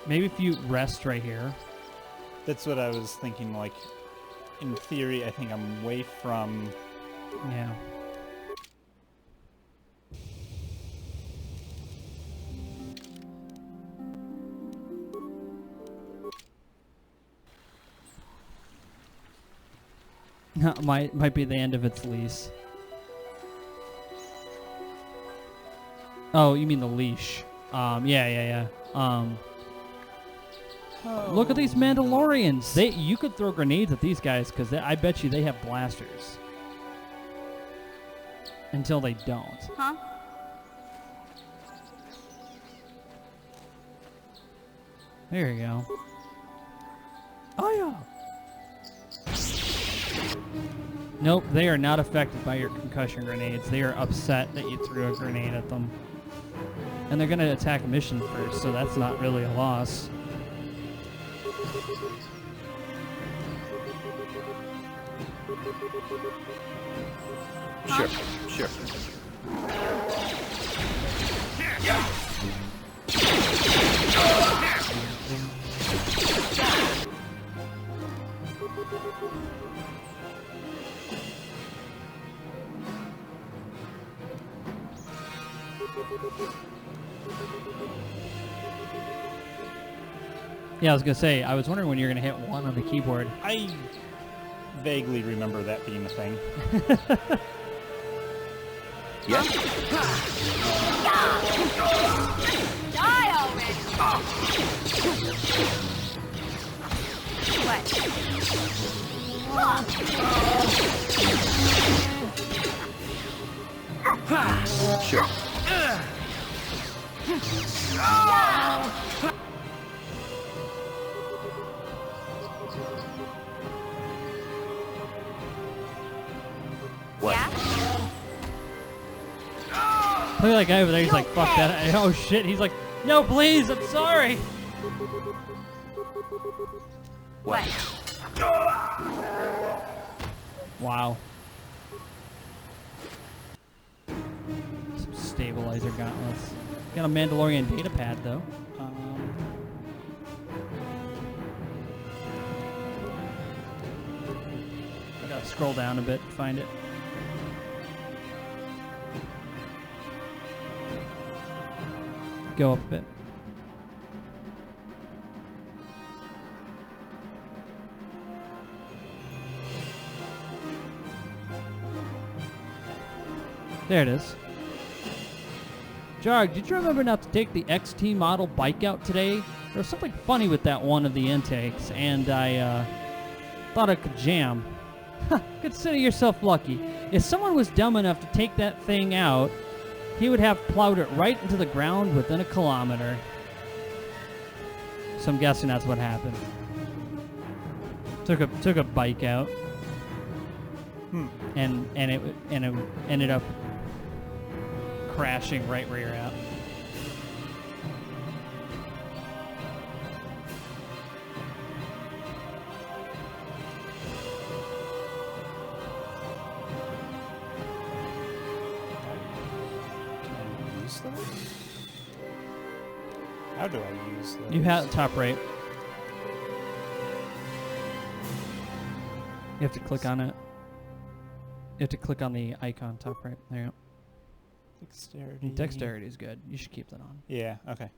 maybe if you rest right here. That's what I was thinking. Like, in theory, I think I'm away from. Yeah. Might be the end of its lease. Oh, you mean the leash? Yeah. Look at these Mandalorians. You could throw grenades at these guys because I bet you they have blasters. Until they don't. Huh? There you go. Oh yeah. Nope, they are not affected by your concussion grenades. They are upset that you threw a grenade at them. And they're going to attack a mission first, so that's not really a loss. Sure, sure. Yeah, I was going to say, I was wondering when you were going to hit 1 on the keyboard. I vaguely remember that being a thing. Yes? Die already! What? Sure. What? Yeah? Look at that guy over there. He's like, fuck that. Oh, shit. He's like, no, please. I'm sorry. What? Wow. Some stabilizer gauntlets. Got a Mandalorian data pad, though. I gotta scroll down a bit to find it. Go up a bit. There it is. Jarg, did you remember not to take the XT model bike out today? There was something funny with that one of the intakes, and I thought I could jam. Consider yourself lucky. If someone was dumb enough to take that thing out, he would have plowed it right into the ground within a kilometer. So I'm guessing that's what happened. Took a bike out, and it ended up crashing right where you're at. How do I use those? You have top right. You have to click on it. You have to click on the icon top right. There you go. Dexterity. Dexterity is good. You should keep that on. Yeah, okay.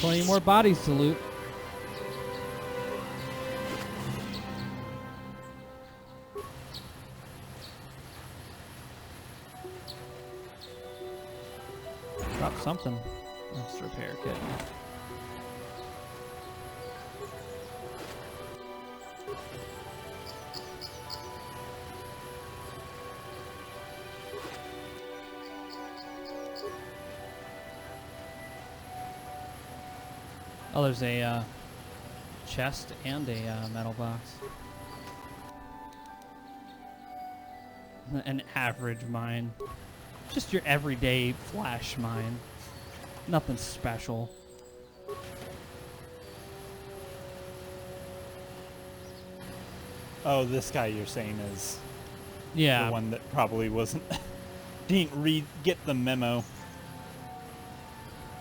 Plenty more bodies to loot. Drop something. That's the repair kit. Oh, there's a chest and a metal box. An average mine. Just your everyday flash mine. Nothing special. Oh, this guy you're saying is Yeah. the one that probably wasn't... didn't get the memo.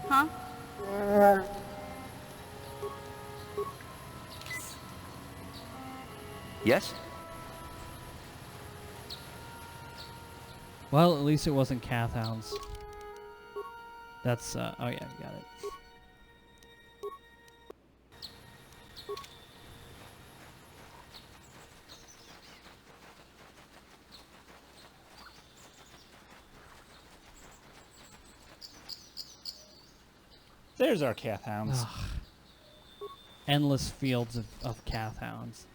Huh? Yes? Well, at least it wasn't Cath Hounds. That's, oh yeah, you got it. There's our Cath Hounds. Ugh. Endless fields of Cath Hounds.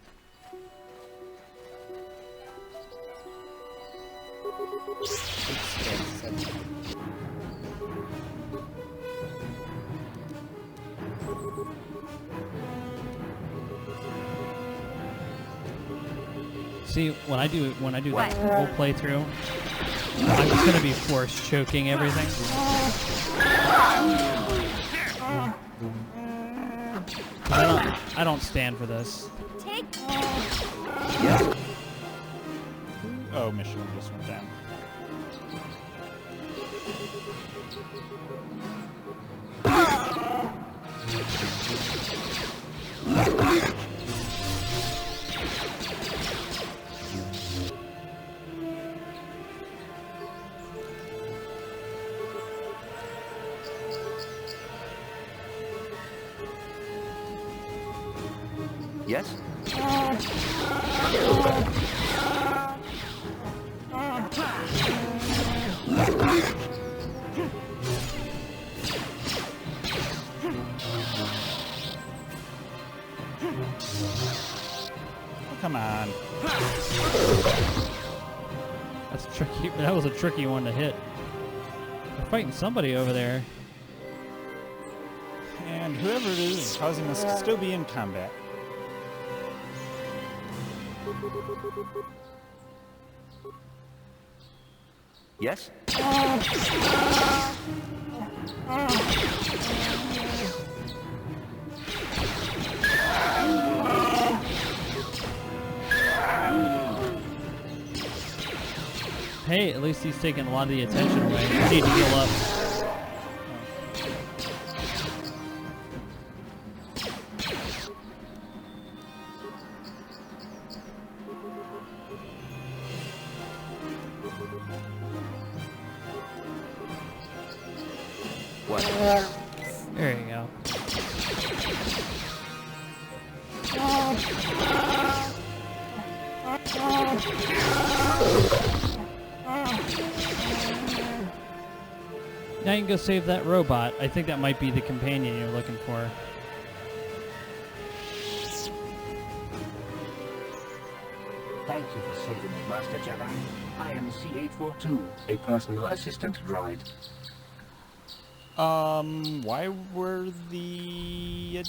See, when I do that whole playthrough, I'm just gonna be force choking everything. I don't stand for this. Take. Yeah. Oh, mission just went down. Yes? Oh, come on. That's tricky. That was a tricky one to hit. They're fighting somebody over there. And whoever it is causing us to still be in combat. Yes? Hey, at least he's taking a lot of the attention away. I need to heal up. What? There you go. Now you can go save that robot. I think that might be the companion you're looking for. Thank you for saving me, Master Jedi. I am C-842, a personal assistant droid. Why were the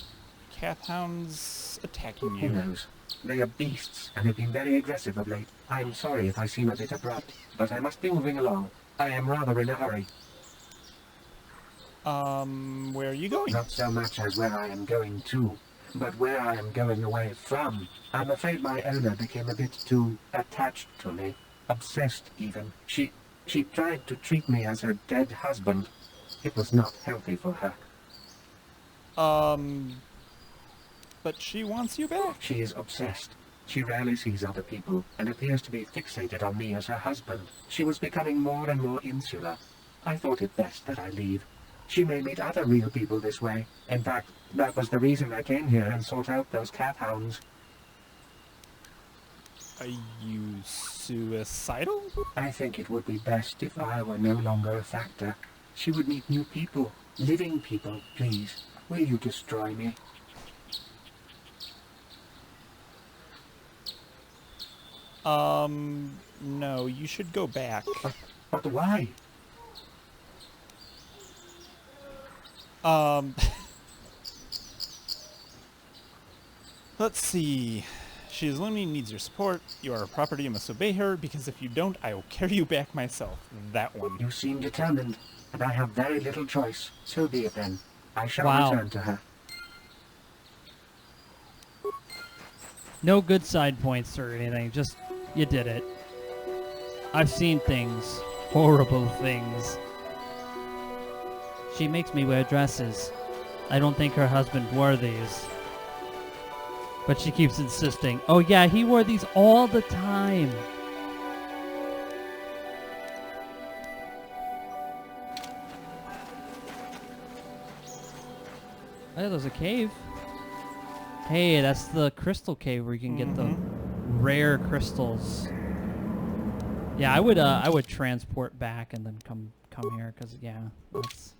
Cath Hounds attacking Who you? knows? They are beasts and have been very aggressive of late. I'm sorry if I seem a bit abrupt, but I must be moving along. I am rather in a hurry. Where are you going? Not so much as where I am going to, but where I am going away from. I'm afraid my owner became a bit too attached to me. Obsessed, even. She tried to treat me as her dead husband. It was not healthy for her. But she wants you back. She is obsessed. She rarely sees other people and appears to be fixated on me as her husband. She was becoming more and more insular. I thought it best that I leave. She may meet other real people this way. In fact, that was the reason I came here and sought out those cat hounds. Are you suicidal? I think it would be best if I were no longer a factor. She would meet new people, living people. Please, will you destroy me? No, you should go back. But why? Let's see. She is lonely and needs your support. You are her property and must obey her, because if you don't, I will carry you back myself. That one. You seem determined, and I have very little choice. So be it then. I shall return to her. No good side points or anything. Just, you did it. I've seen things. Horrible things. She makes me wear dresses. I don't think her husband wore these. But she keeps insisting. Oh yeah, he wore these all the time. Oh, there's a cave. Hey, that's the crystal cave where you can get the rare crystals. Yeah, I would transport back and then come here, because yeah,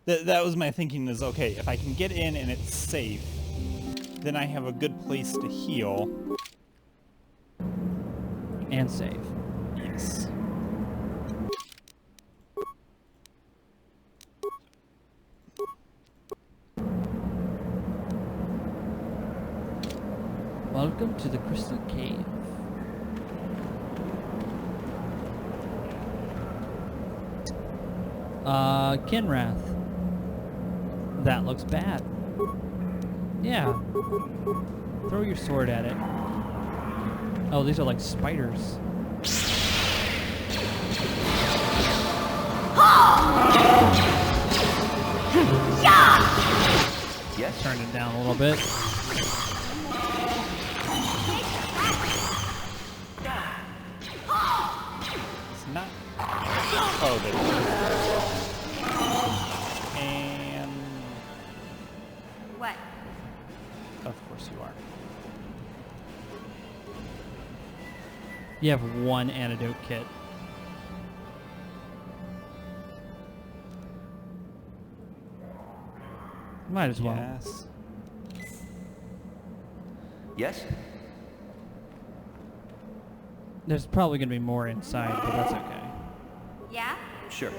that was my thinking. Is okay if I can get in and it's safe, then I have a good place to heal and save. Yes. Welcome to the Crystal Cave. Kinrath. That looks bad. Yeah. Throw your sword at it. Oh, these are like spiders. Yes? Turn it down a little bit. It's not. Oh, there it is. And What? of course you are. You have one antidote kit. Might as well. Yes. Yes? There's probably going to be more inside, but that's okay. Yeah? Sure.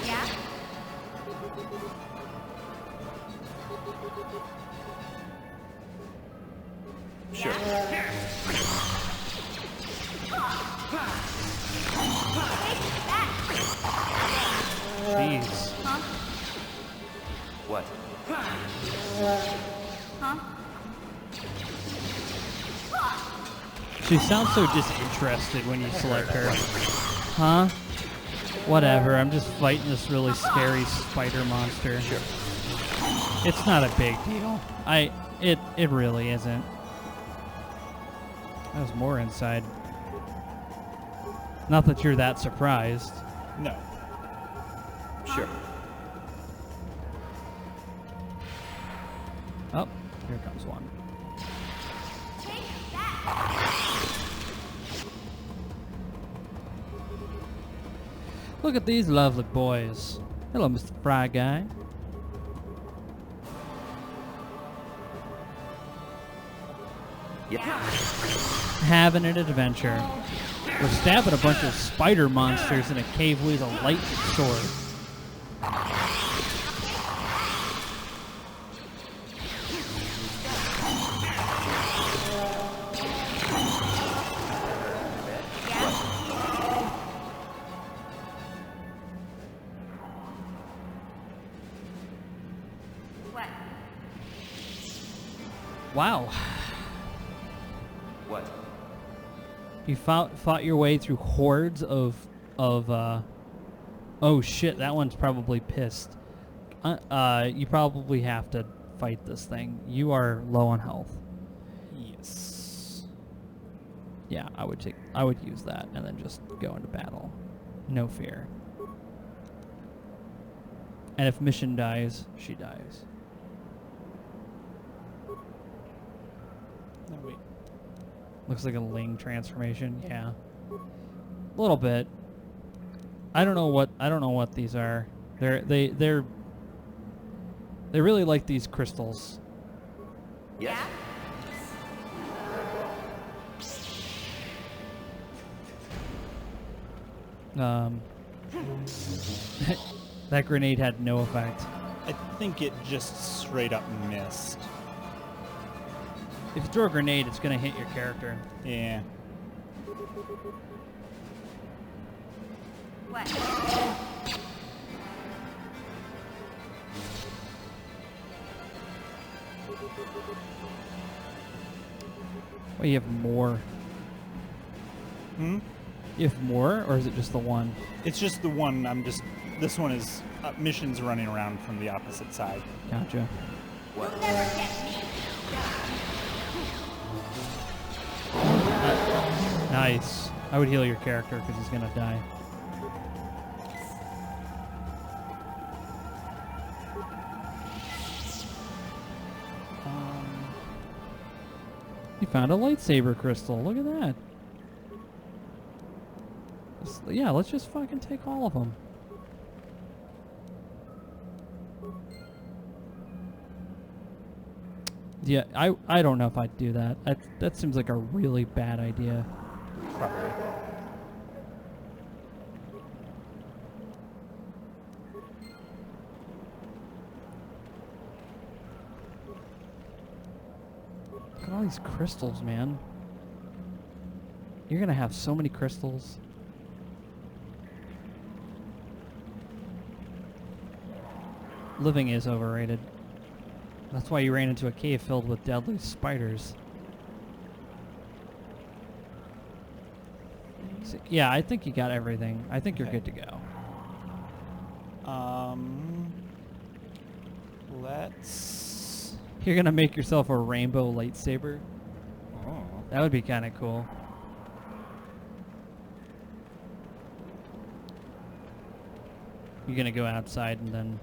Yeah? Sure. Jeez. Huh? What? Huh? She sounds so disinterested when you select her. Huh? Whatever, I'm just fighting this really scary spider monster. Sure. It's not a big deal. It really isn't. There's more inside. Not that you're that surprised. No. Sure. Oh, here comes one. Take that! Look at these lovely boys. Hello, Mr. Fry Guy. Yep. Having an adventure. We're stabbing a bunch of spider monsters in a cave with a light sword. What? Wow. What? You fought your way through hordes of oh shit, that one's probably pissed. You probably have to fight this thing. You are low on health. Yes. Yeah, I would use that and then just go into battle. No fear. And if Mission dies, she dies. No, wait. Looks like a Ling transformation. Yeah. A little bit. I don't know what these are. They really like these crystals. Yes. That grenade had no effect. I think it just straight up missed. If you throw a grenade, it's gonna hit your character. Yeah. What? Well, you have more. Hmm? You have more, or is it just the one? It's just the one. This one is missions running around from the opposite side. Gotcha. What? Nice. I would heal your character because he's gonna die. You found a lightsaber crystal. Look at that. Yeah, let's just fucking take all of them. Yeah, I don't know if I'd do that. That seems like a really bad idea. Probably. Look at all these crystals, man. You're gonna have so many crystals. Living is overrated. That's why you ran into a cave filled with deadly spiders. So, yeah, I think you got everything. I think you're Okay. good to go. Let's... You're gonna make yourself a rainbow lightsaber. Oh. That would be kind of cool. You're gonna go outside and then...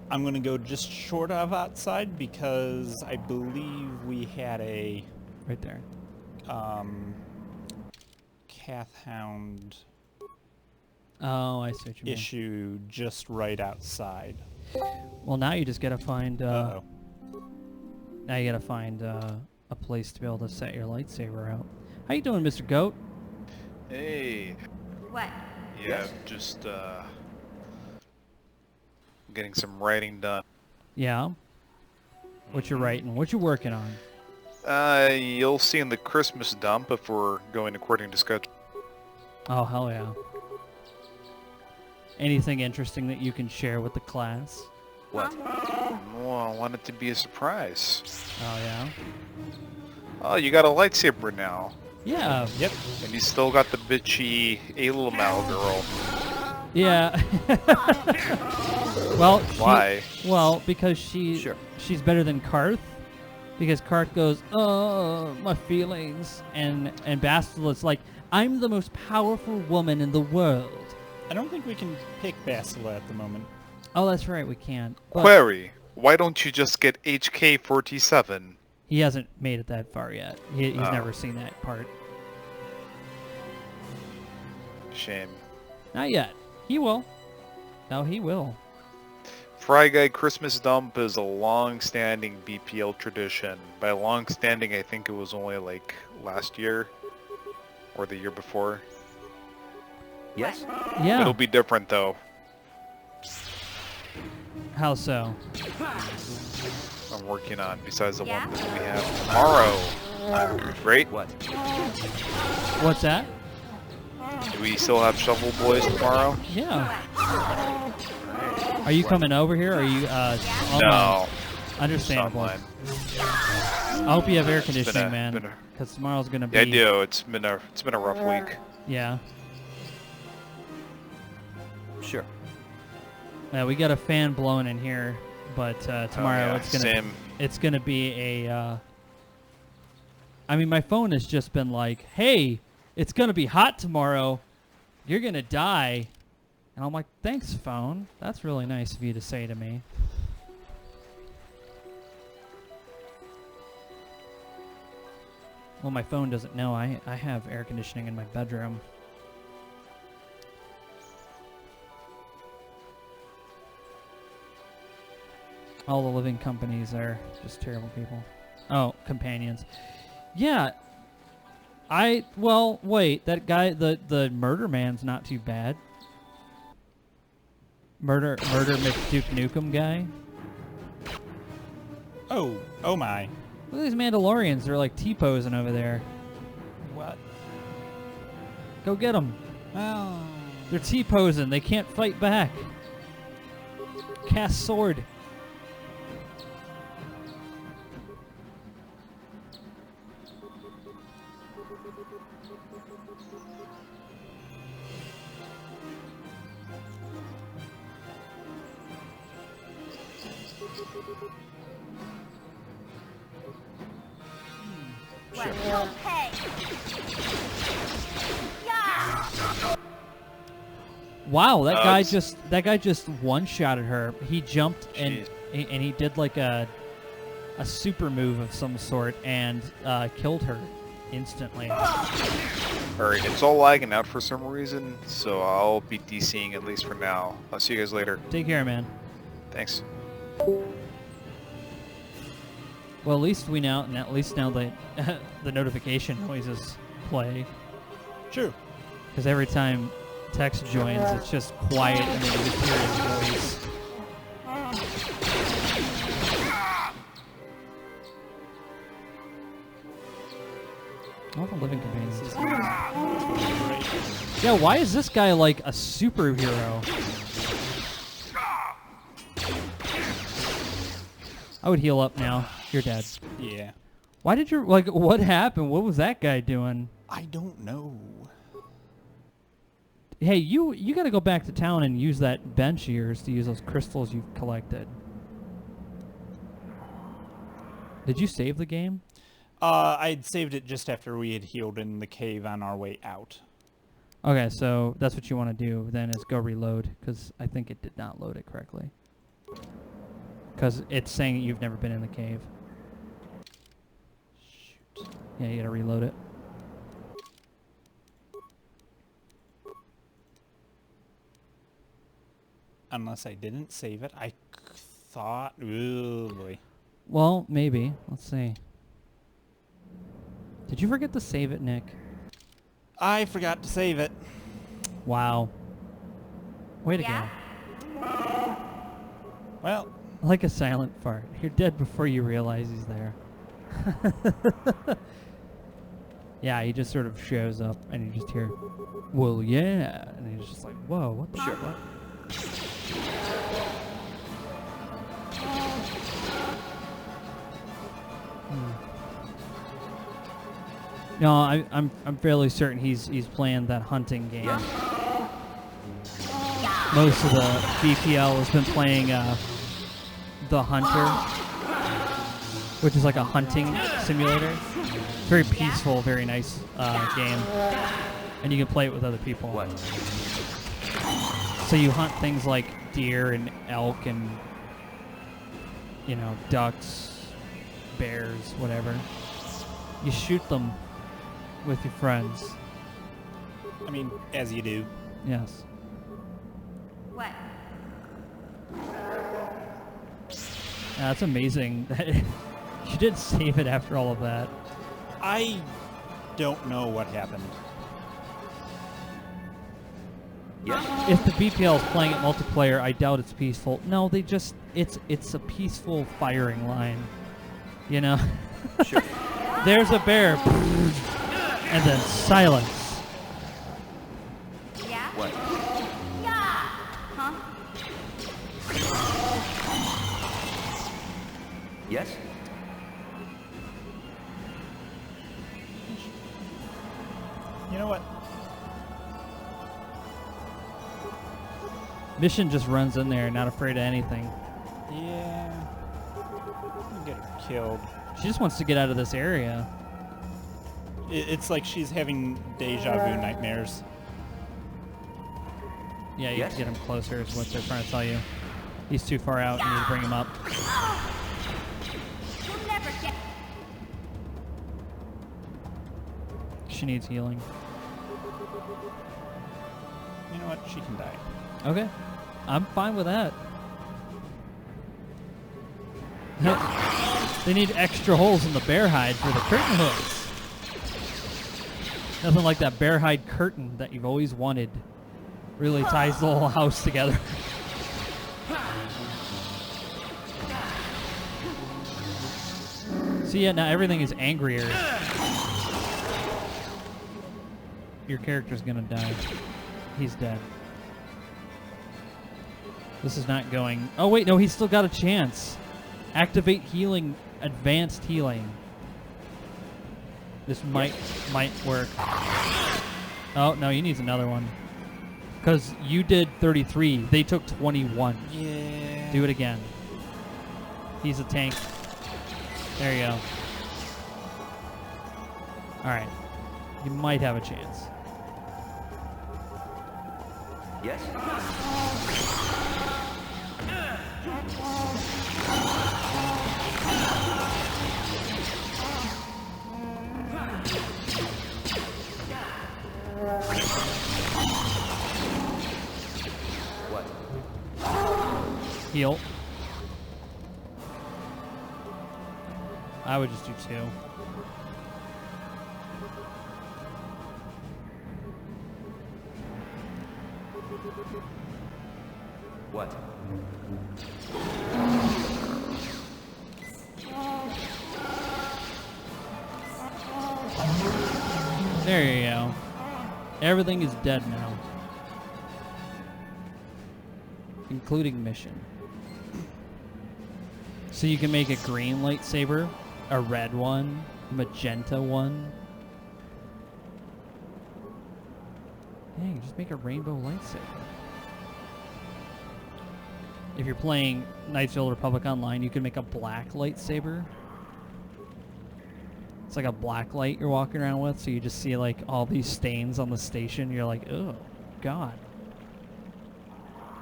I'm going to go just short of outside because I believe we had a Right there. Cath Hound Oh, I see what you mean. issue just right outside. Well, now you just gotta find... Uh-oh. Now you gotta find a place to be able to set your lightsaber out. How you doing, Mr. Goat? Hey, What? yeah, just getting some writing done. Yeah? What you writing? What you working on? You'll see in the Christmas dump if we're going according to schedule. Oh, hell yeah. Anything interesting that you can share with the class? What? Well, I want it to be a surprise. Oh, yeah? Oh, you got a lightsaber now. Yeah. Yep. And you still got the bitchy Mal girl. Yeah. Well, Why? Well, because she's better than Karth. Because Karth goes, oh, my feelings. And Bastila like, I'm the most powerful woman in the world. I don't think we can pick Bastila at the moment. Oh, that's right, we can't. But Query, why don't you just get HK-47? he hasn't made it that far yet. He's Oh. never seen that part. Shame. Not yet. He will. No, he will. Fry Guy Christmas Dump is a long-standing BPL tradition. By long-standing, I think it was only like last year or the year before. Yes? Yeah. It'll be different though. How so? I'm working on besides the one that we have tomorrow. Right? What? What's that? Do we still have Shovel Boys tomorrow? Yeah. Are you coming over here? Or are you online? No. Understandable. Online. I hope you have air conditioning, man, because tomorrow's gonna be. Yeah, I do. It's been a rough week. Yeah. Sure. Yeah, we got a fan blowing in here, but tomorrow it's gonna be a. I mean, my phone has just been like, "Hey, it's gonna be hot tomorrow. You're gonna die," and I'm like, "Thanks, phone. That's really nice of you to say to me." Well, my phone doesn't know. I have air conditioning in my bedroom. All the living companies are just terrible people. Oh, companions. Yeah. Well, wait. That guy, the murder man's not too bad. Murder McDuke Nukem guy. Oh my. Look at these Mandalorians. They're like T-posing over there. What? Go get them. Oh. They're T-posing. They can't fight back. Cast sword. Wow, that guy just one-shotted her. He jumped and he did like a super move of some sort and killed her instantly. Alright, it's all lagging out for some reason, so I'll be DCing at least for now. I'll see you guys later. Take care, man. Thanks. Well, at least now the the notification noises play. True. Because every time Tex joins, it's just quiet and then you just hear his voice. All the living companions. Yeah, why is this guy like a superhero? I would heal up now. You're dead. Yeah. Why did you what happened? What was that guy doing? I don't know. Hey, you got to go back to town and use that bench of yours to use those crystals you've collected. Did you save the game? I had saved it just after we had healed in the cave on our way out. Okay, so that's what you want to do then is go reload, because I think it did not load it correctly. Because it's saying you've never been in the cave. Shoot. Yeah, you got to reload it. Unless I didn't save it. I thought... Oh, boy. Well, maybe. Let's see. Did you forget to save it, Nick? I forgot to save it. Wow. Way to go. Well... Like a silent fart. You're dead before you realize he's there. Yeah, he just sort of shows up and you just hear, well, yeah. And he's just like, whoa, what the shit? What? No, I'm fairly certain he's playing that hunting game. Most of the BPL has been playing The Hunter, which is like a hunting simulator. Very peaceful, very nice game, and you can play it with other people. What? So you hunt things like deer and elk and ducks, bears, whatever. You shoot them with your friends. I mean, as you do. Yes. What? That's amazing that you did save it after all of that. I don't know what happened. Yes. If the BPL is playing it multiplayer, I doubt it's peaceful. No, it's a peaceful firing line. You know? Sure. There's a bear. And then silence. Yeah? What? Yeah. Huh? Yes? You know what? Mission just runs in there, not afraid of anything. Yeah. I'm get her killed. She just wants to get out of this area. It's like she's having deja vu nightmares. Yeah, you Yes? have to get him closer is what they're trying to tell you. He's too far out, you need to bring him up. You'll never get. She needs healing. You know what? She can die. Okay. I'm fine with that. They need extra holes in the bear hide for the curtain hooks. Nothing like that bear hide curtain that you've always wanted. Really ties the whole house together. See, yeah, now everything is angrier. Your character's gonna die. He's dead. This is not going... Oh, wait, no, he's still got a chance. Activate healing, advanced healing. This might work. Oh, no, he needs another one. Because you did 33. They took 21. Yeah. Do it again. He's a tank. There you go. Alright. You might have a chance. Yes? What? Heal. I would just do 2. What? There you go. Everything is dead now. Including mission. So you can make a green lightsaber, a red one, a magenta one. Dang, just make a rainbow lightsaber. If you're playing Knights of the Old Republic Online, you can make a black lightsaber. It's like a black light you're walking around with, so you just see like all these stains on the station. You're like, oh, God.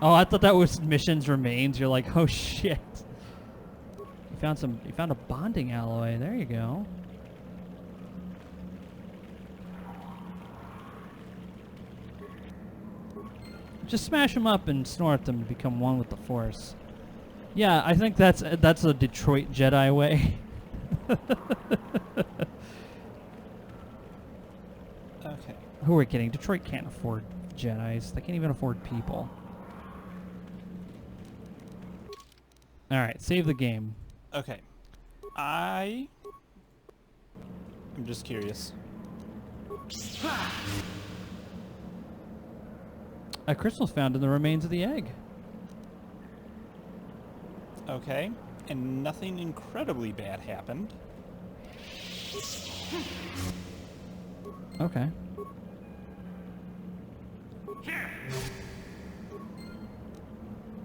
Oh, I thought that was missions remains. You're like, oh shit. You found a bonding alloy. There you go. Just smash them up and snort them to become one with the Force. Yeah, I think that's a Detroit Jedi way. Okay. Who are we kidding? Detroit can't afford Jedis. They can't even afford people. Alright, save the game. Okay. I'm just curious. A crystal's found in the remains of the egg. Okay. And nothing incredibly bad happened. Okay.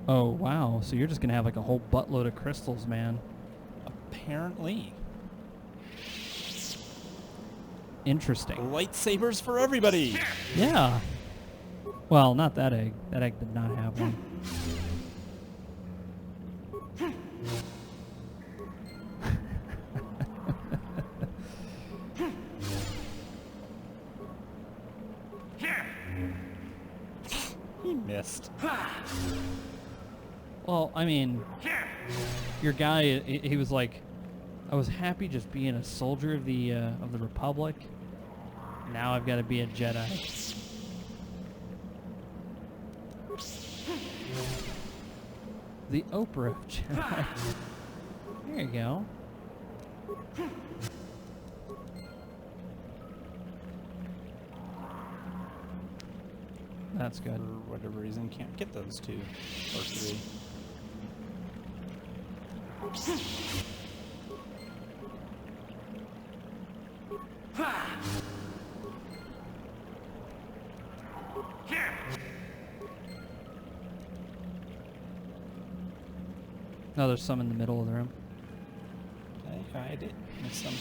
Oh, wow. So you're just going to have like a whole buttload of crystals, man. Apparently. Interesting. Lightsabers for everybody! Yeah. Well, not that egg. That egg did not have one. He missed. Well, I mean, your guy, he was like, I was happy just being a soldier of the Republic. Now I've got to be a Jedi. The Oprah of Jedi. There you go. That's good. For whatever reason, can't get those 2 or 3. No, there's some in the middle of the room. I did miss some.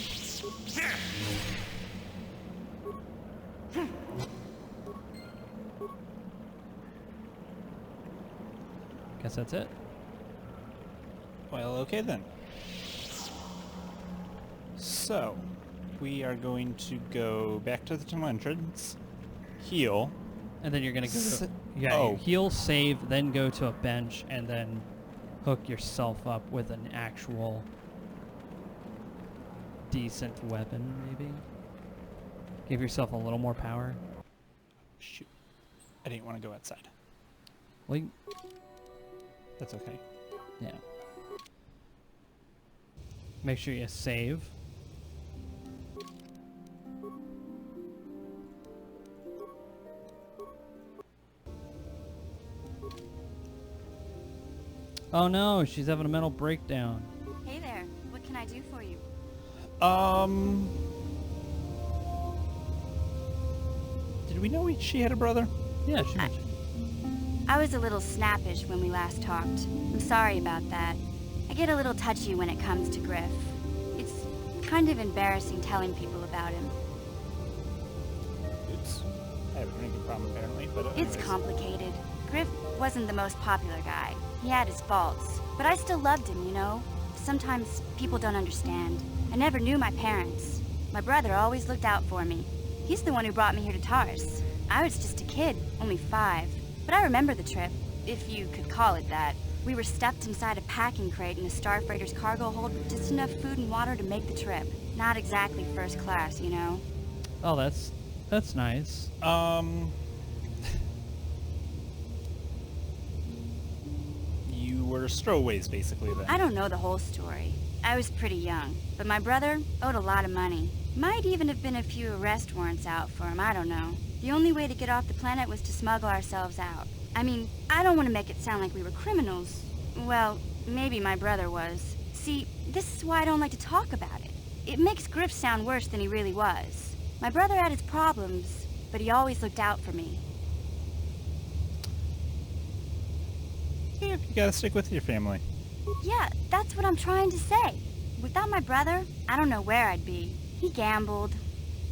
Guess that's it. Well, okay then. So, we are going to go back to the tunnel entrance, heal. And then you're gonna go to, oh. you heal, save, then go to a bench, and then hook yourself up with an actual decent weapon, maybe. Give yourself a little more power. Shoot. I didn't want to go outside. Well, That's okay. yeah. Make sure you save. Oh no, she's having a mental breakdown. Hey there, what can I do for you? Did we know she had a brother? Yeah, she mentioned. I was a little snappish when we last talked. I'm sorry about that. I get a little touchy when it comes to Griff. It's kind of embarrassing telling people about him. I have a drinking problem apparently, but It's complicated. Griff wasn't the most popular guy. He had his faults. But I still loved him, you know? Sometimes people don't understand. I never knew my parents. My brother always looked out for me. He's the one who brought me here to Tars. I was just a kid, only 5. But I remember the trip, if you could call it that. We were stuffed inside a packing crate in a Starfreighter's cargo hold with just enough food and water to make the trip. Not exactly first class, you know? Oh, that's nice. You were stowaways basically then. I don't know the whole story. I was pretty young, but my brother owed a lot of money. Might even have been a few arrest warrants out for him, I don't know. The only way to get off the planet was to smuggle ourselves out. I mean, I don't want to make it sound like we were criminals. Well, maybe my brother was. See, this is why I don't like to talk about it. It makes Griff sound worse than he really was. My brother had his problems, but he always looked out for me. Yeah, you gotta stick with your family. Yeah, that's what I'm trying to say. Without my brother, I don't know where I'd be. He gambled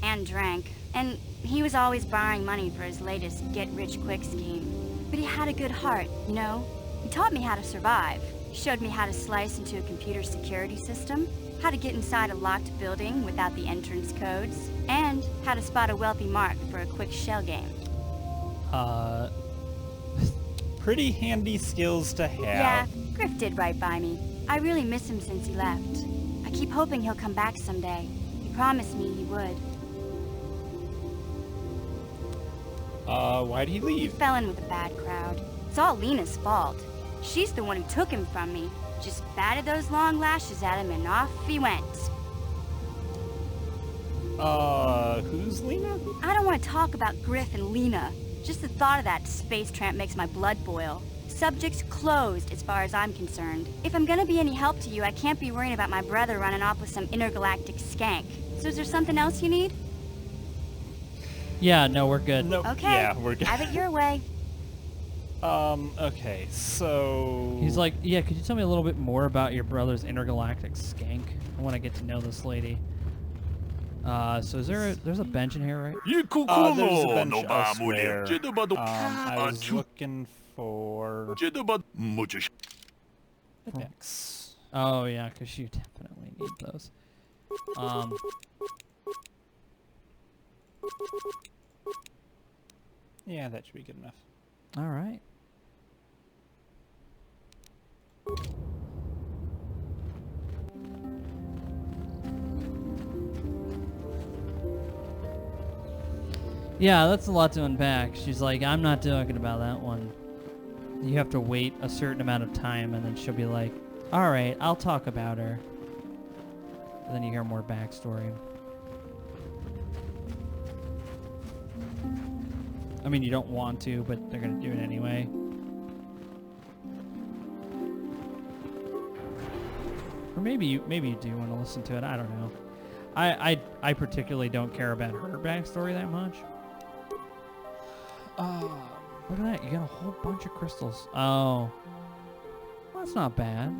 and drank, and he was always borrowing money for his latest get-rich-quick scheme. But he had a good heart, you know? He taught me how to survive. He showed me how to slice into a computer security system, how to get inside a locked building without the entrance codes, and how to spot a wealthy mark for a quick shell game. Pretty handy skills to have. Yeah, Griff did right by me. I really miss him since he left. I keep hoping he'll come back someday. He promised me he would. Why'd he He leave? fell in with a bad crowd. It's all Lena's fault. She's the one who took him from me. Just batted those long lashes at him and off he went. Who's Lena? I don't want to talk about Griff and Lena. Just the thought of that space tramp makes my blood boil. Subject closed as far as I'm concerned. If I'm gonna be any help to you, I can't be worrying about my brother running off with some intergalactic skank. So is there something else you need? Yeah, no, we're good. No. Okay. Yeah, we're good. Have it your way. Okay, so... He's like, yeah, could you tell me a little bit more about your brother's intergalactic skank? I want to get to know this lady. So there's a bench in here, right? there's a bench elsewhere. I was looking for... Pickaxe. Oh, yeah, because you definitely need those. Yeah, that should be good enough. All right. Yeah, that's a lot to unpack. She's like, I'm not talking about that one. You have to wait a certain amount of time, and then she'll be like, all right, I'll talk about her. And then you hear more backstory. I mean, you don't want to, but they're going to do it anyway. Or maybe you do want to listen to it. I don't know. I particularly don't care about her backstory that much. Look at that. You got a whole bunch of crystals. Oh. Well, that's not bad.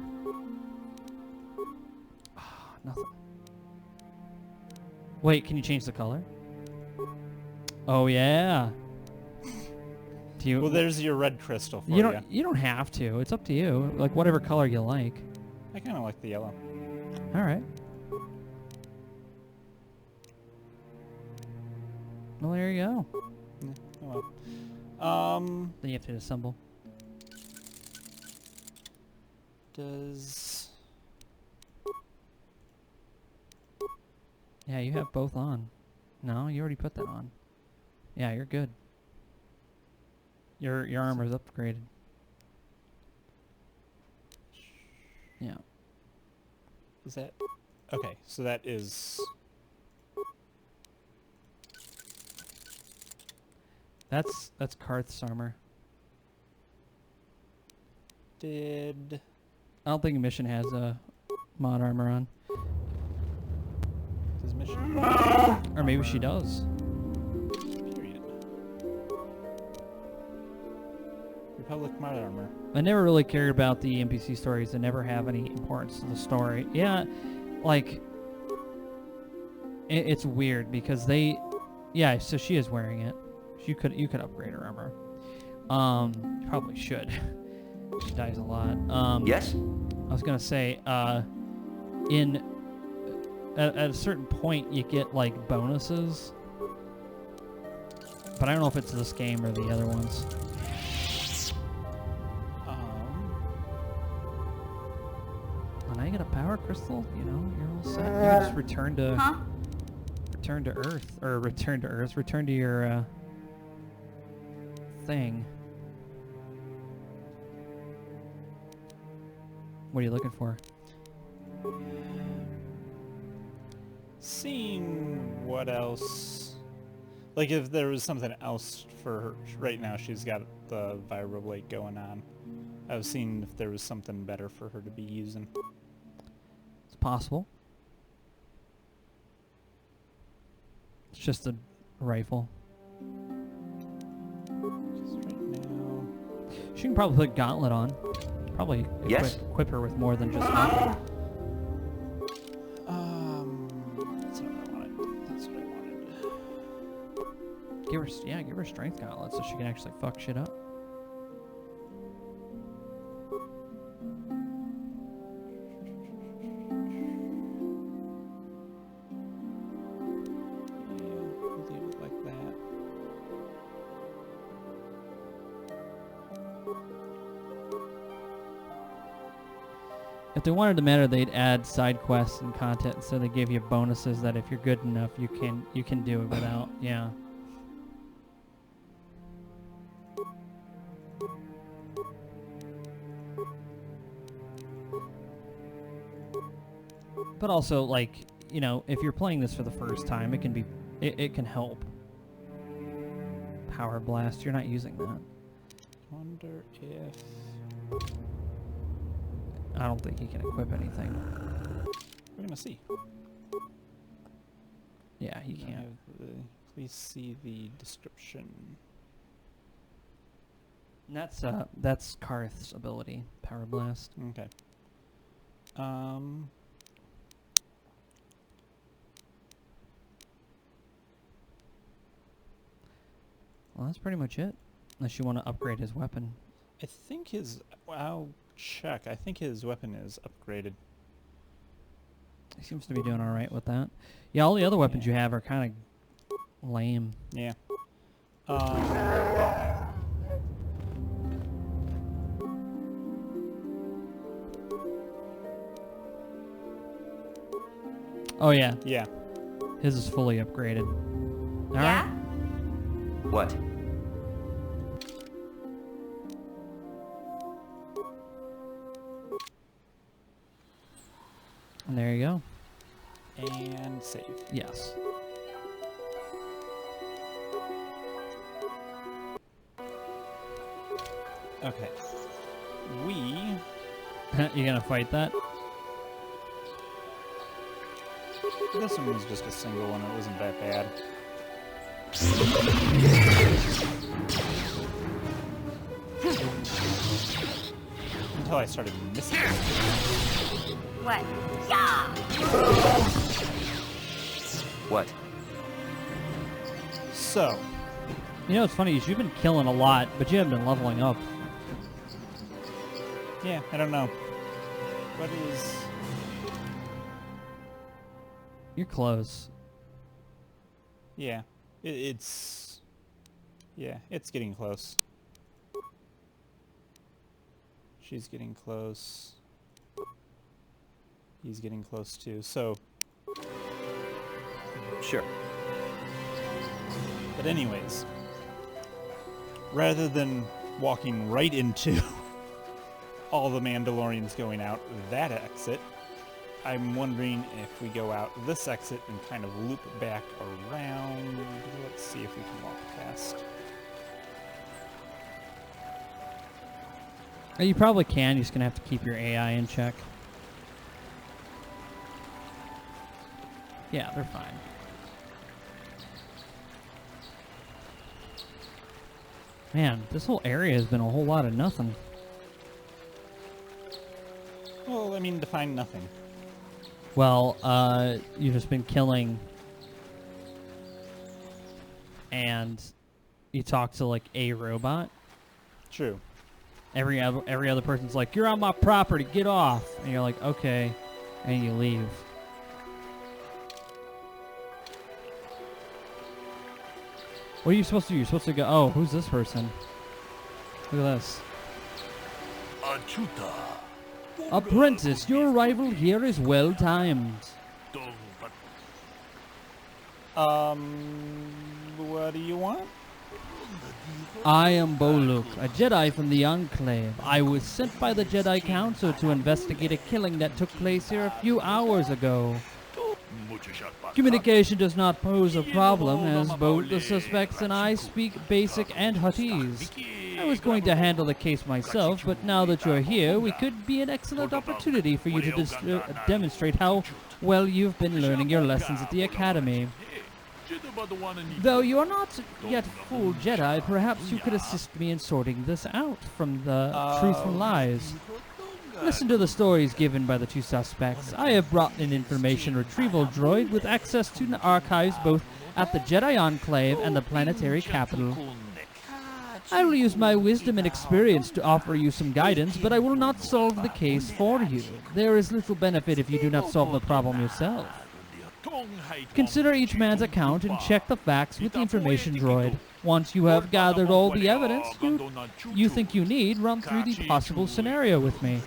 Nothing. Wait, can you change the color? Oh yeah. Do you? Well, there's your red crystal for you don't. You don't have to. It's up to you. Like whatever color you like. I kind of like the yellow. All right. Well, there you go. Yeah, oh well. Then you have to assemble. Does... Yeah, you have both on. No, you already put that on. Yeah, you're good. Your armor's upgraded. Yeah. Is that... Okay, so that is... That's Karth's armor. Did... I don't think Mission has a mod armor on. Does Mission... Or maybe she does. Period. Republic mod armor. I never really cared about the NPC stories. They never have any importance to the story. Yeah, like... It's weird because they... Yeah, so she is wearing it. You could upgrade her armor. You probably should. She dies a lot. Yes? I was gonna say, at a certain point you get like bonuses, but I don't know if it's this game or the other ones. When I get a power crystal, you know, you're all set. You can just return to return to your thing. What are you looking for? Seeing what else... Like if there was something else for her. Right now she's got the vibroblade going on. I was seeing if there was something better for her to be using. It's possible. It's just a rifle. She can probably put Gauntlet on. Probably equip her with more than just nothing. That's not what I wanted. That's what I wanted. Give her Strength Gauntlet so she can actually fuck shit up. If they wanted to matter, they'd add side quests and content, so they give you bonuses that if you're good enough, you can do it without. Yeah. But also, like, you know, if you're playing this for the first time, it can be, it can help. Power Blast, you're not using that. Wonder if... I don't think he can equip anything. We're gonna see. Yeah, he can't. Please see the description. And that's Karth's ability, Power Blast. Okay. Well, that's pretty much it. Unless you want to upgrade his weapon. I think his... I'll check. I think his weapon is upgraded. He seems to be doing alright with that. Yeah, all the other weapons you have are kind of lame. Yeah. Oh, yeah. Yeah. His is fully upgraded. Alright. What? And there you go. And save. Yes. Okay. You gonna fight that? This one was just a single one. It wasn't that bad. until I started missing it. What? Yeah! What? So, You know, it's funny, you've been killing a lot, but you haven't been leveling up. yeah, I don't know. What is... You're close. Yeah, it's... Yeah, it's getting close. She's getting close. He's getting close too, so... Sure. But anyways, rather than walking right into all the Mandalorians going out that exit, I'm wondering if we go out this exit and kind of loop back around. Let's see if we can walk past. You probably can, you're just going to have to keep your AI in check. Yeah, they're fine. Man, this whole area has been a whole lot of nothing. Well, I mean, define nothing. Well, you've just been killing, and you talk to like a robot. True. Every other person's like, "You're on my property, get off," and you're like, "Okay," and you leave. What are you supposed to do? You're supposed to go, "Oh, who's this person? Look at this." Apprentice, your arrival here is well timed. What do you want? I am Boluk, a Jedi from the Enclave. I was sent by the Jedi Council to investigate a killing that took place here a few hours ago. Communication does not pose a problem, as both the suspects and I speak Basic and Huttese. I was going to handle the case myself, but now that you're here, we could be an excellent opportunity for you to demonstrate how well you've been learning your lessons at the Academy. Though you are not yet full Jedi, perhaps you could assist me in sorting this out from the truth from lies. Listen to the stories given by the two suspects. I have brought an information retrieval droid with access to the archives both at the Jedi Enclave and the planetary capital. I will use my wisdom and experience to offer you some guidance, but I will not solve the case for you. There is little benefit if you do not solve the problem yourself. Consider each man's account and check the facts with the information droid. Once you have gathered all the evidence you think you need, run through the possible scenario with me.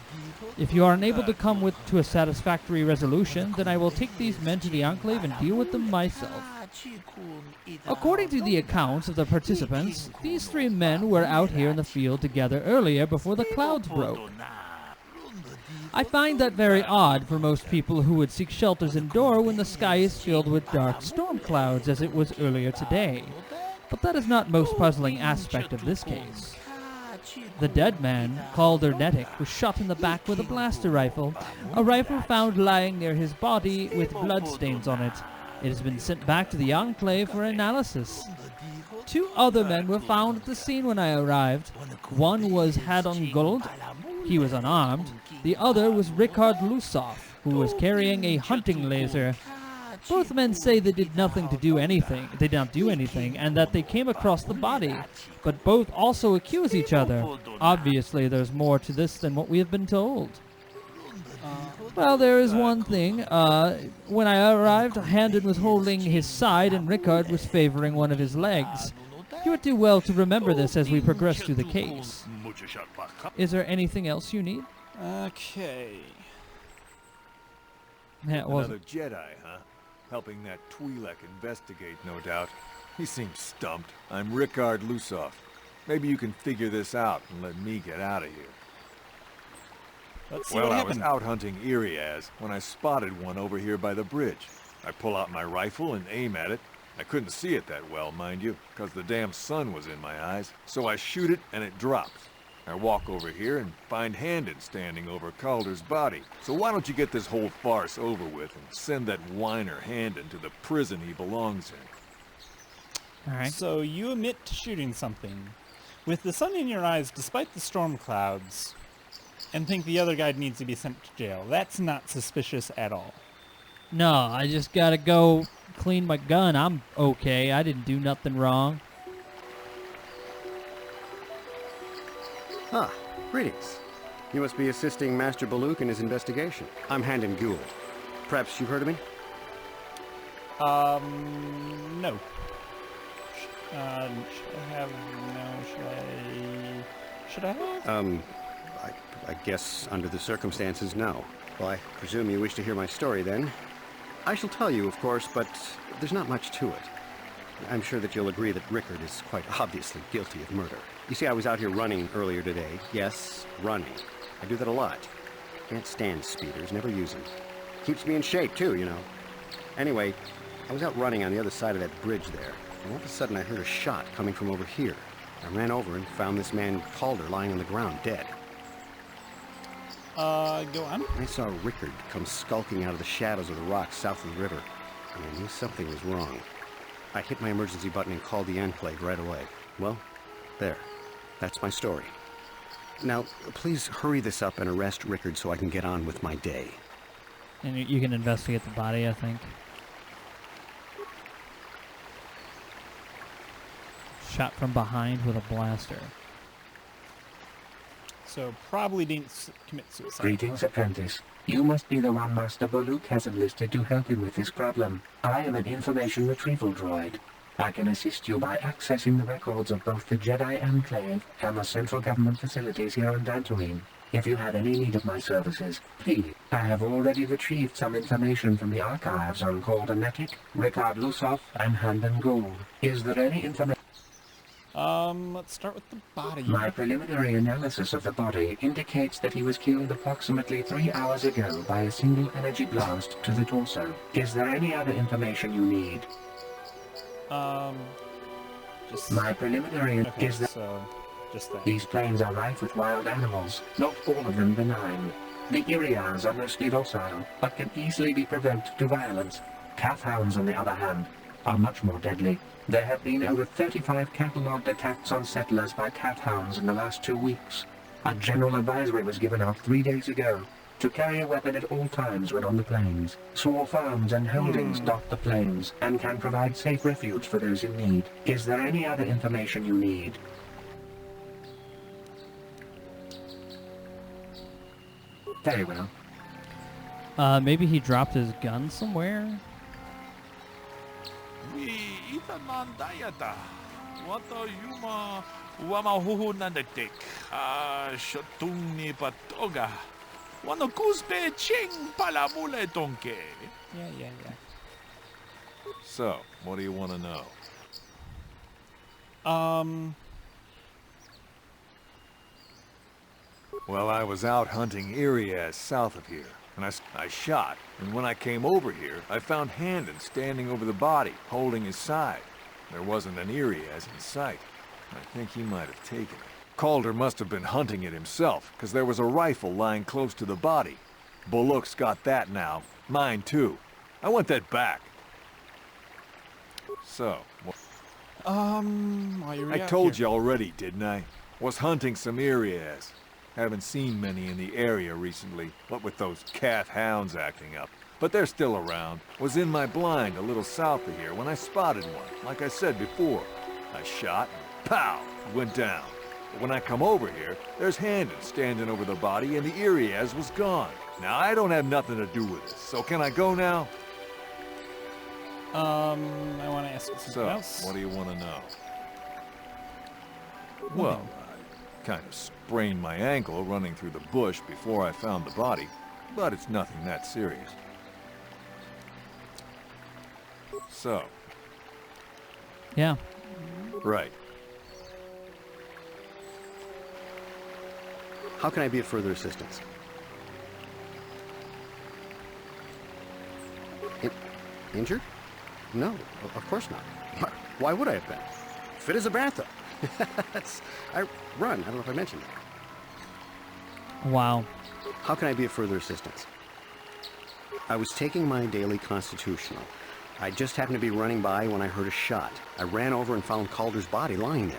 If you are unable to come to a satisfactory resolution, then I will take these men to the Enclave and deal with them myself. According to the accounts of the participants, these three men were out here in the field together earlier before the clouds broke. I find that very odd for most people who would seek shelters indoor when the sky is filled with dark storm clouds as it was earlier today. But that is not the most puzzling aspect of this case. The dead man, called Ernetic, was shot in the back with a blaster rifle, a rifle found lying near his body with bloodstains on it. It has been sent back to the Enclave for analysis. Two other men were found at the scene when I arrived. One was Hadon Gold. He was unarmed. The other was Ricard Lusov, who was carrying a hunting laser. Both men say they did not do anything, and that they came across the body. But both also accuse each other. Obviously, there's more to this than what we have been told. Well, there is one thing. When I arrived, Handon was holding his side and Ricard was favoring one of his legs. You would do well to remember this as we progress through the case. Is there anything else you need? Okay. Yeah, Another Jedi, huh? Helping that Twi'lek investigate, no doubt. He seems stumped. I'm Ricard Lusov. Maybe you can figure this out and let me get out of here. Let's see Well, what I happened. was out hunting Iriaz when I spotted one over here by the bridge. I pull out my rifle and aim at it. I couldn't see it that well, mind you, because the damn sun was in my eyes. So I shoot it and it drops. I walk over here and find Handon standing over Calder's body. So why don't you get this whole farce over with and send that whiner Handon to the prison he belongs in? All right. So you admit to shooting something. With the sun in your eyes, despite the storm clouds, and think the other guy needs to be sent to jail. That's not suspicious at all. No, I just gotta go clean my gun. I'm okay. I didn't do nothing wrong. Ah, greetings. You must be assisting Master Baluk in his investigation. I'm Handon Gould. Perhaps you've heard of me? No. Should I have? No, should I have? I guess under the circumstances, no. Well, I presume you wish to hear my story then. I shall tell you, of course, but there's not much to it. I'm sure that you'll agree that Rickard is quite obviously guilty of murder. You see, I was out here running earlier today. Yes, running. I do that a lot. Can't stand speeders, never use them. Keeps me in shape, too, you know. Anyway, I was out running on the other side of that bridge there, and all of a sudden I heard a shot coming from over here. I ran over and found this man Calder lying on the ground, dead. Go on. I saw Rickard come skulking out of the shadows of the rocks south of the river, and I knew something was wrong. I hit my emergency button and called the Enclave right away. Well, there. That's my story. Now, please hurry this up and arrest Rickard so I can get on with my day. And you can investigate the body, I think. Shot from behind with a blaster. So probably didn't commit suicide. Greetings, apprentice. You must be the one Master Baluk has enlisted to help him with this problem. I am an information retrieval droid. I can assist you by accessing the records of both the Jedi Enclave and the central government facilities here on Dantooine. If you have any need of my services, please. I have already retrieved some information from the archives on Calder Netic, Rickard Lusoff, and Handon Gould. Is there any information? Let's start with the body. My preliminary analysis of the body indicates that he was killed approximately 3 hours ago by a single energy blast to the torso. Is there any other information you need? Just... My preliminary okay, is that so just that. These plains are rife with wild animals, not all of them benign. The Irians are mostly docile, but can easily be provoked to violence. Calf hounds, on the other hand, are much more deadly. There have been over 35 catalogued attacks on settlers by cat hounds in the last 2 weeks. A general advisory was given out 3 days ago to carry a weapon at all times when on the plains. Small farms and holdings dot the plains and can provide safe refuge for those in need. Is there any other information you need? Very well. Maybe he dropped his gun somewhere? Yeah. So, what do you want to know? Well, I was out hunting Irias south of here, and I shot, and when I came over here, I found Handon standing over the body, holding his side. There wasn't an Irias in sight. I think he might have taken it. Calder must have been hunting it himself, because there was a rifle lying close to the body. Baluk's got that now. Mine, too. I want that back. So, while you're I told you already, didn't I? Was hunting some Irias. Haven't seen many in the area recently, what with those cat hounds acting up. But they're still around. Was in my blind a little south of here when I spotted one, like I said before. I shot, and pow, it went down. But when I come over here, there's Handon standing over the body and the Irias was gone. Now, I don't have nothing to do with this, so can I go now? I want to ask you something else. What do you want to know? Well, I kind of sprained my ankle running through the bush before I found the body, but it's nothing that serious. So. Yeah. Right. How can I be of further assistance? Injured? No, of course not. Why would I have been? Fit as a bathtub. I run. I don't know if I mentioned that. Wow. How can I be of further assistance? I was taking my daily constitutional. I just happened to be running by when I heard a shot. I ran over and found Calder's body lying there.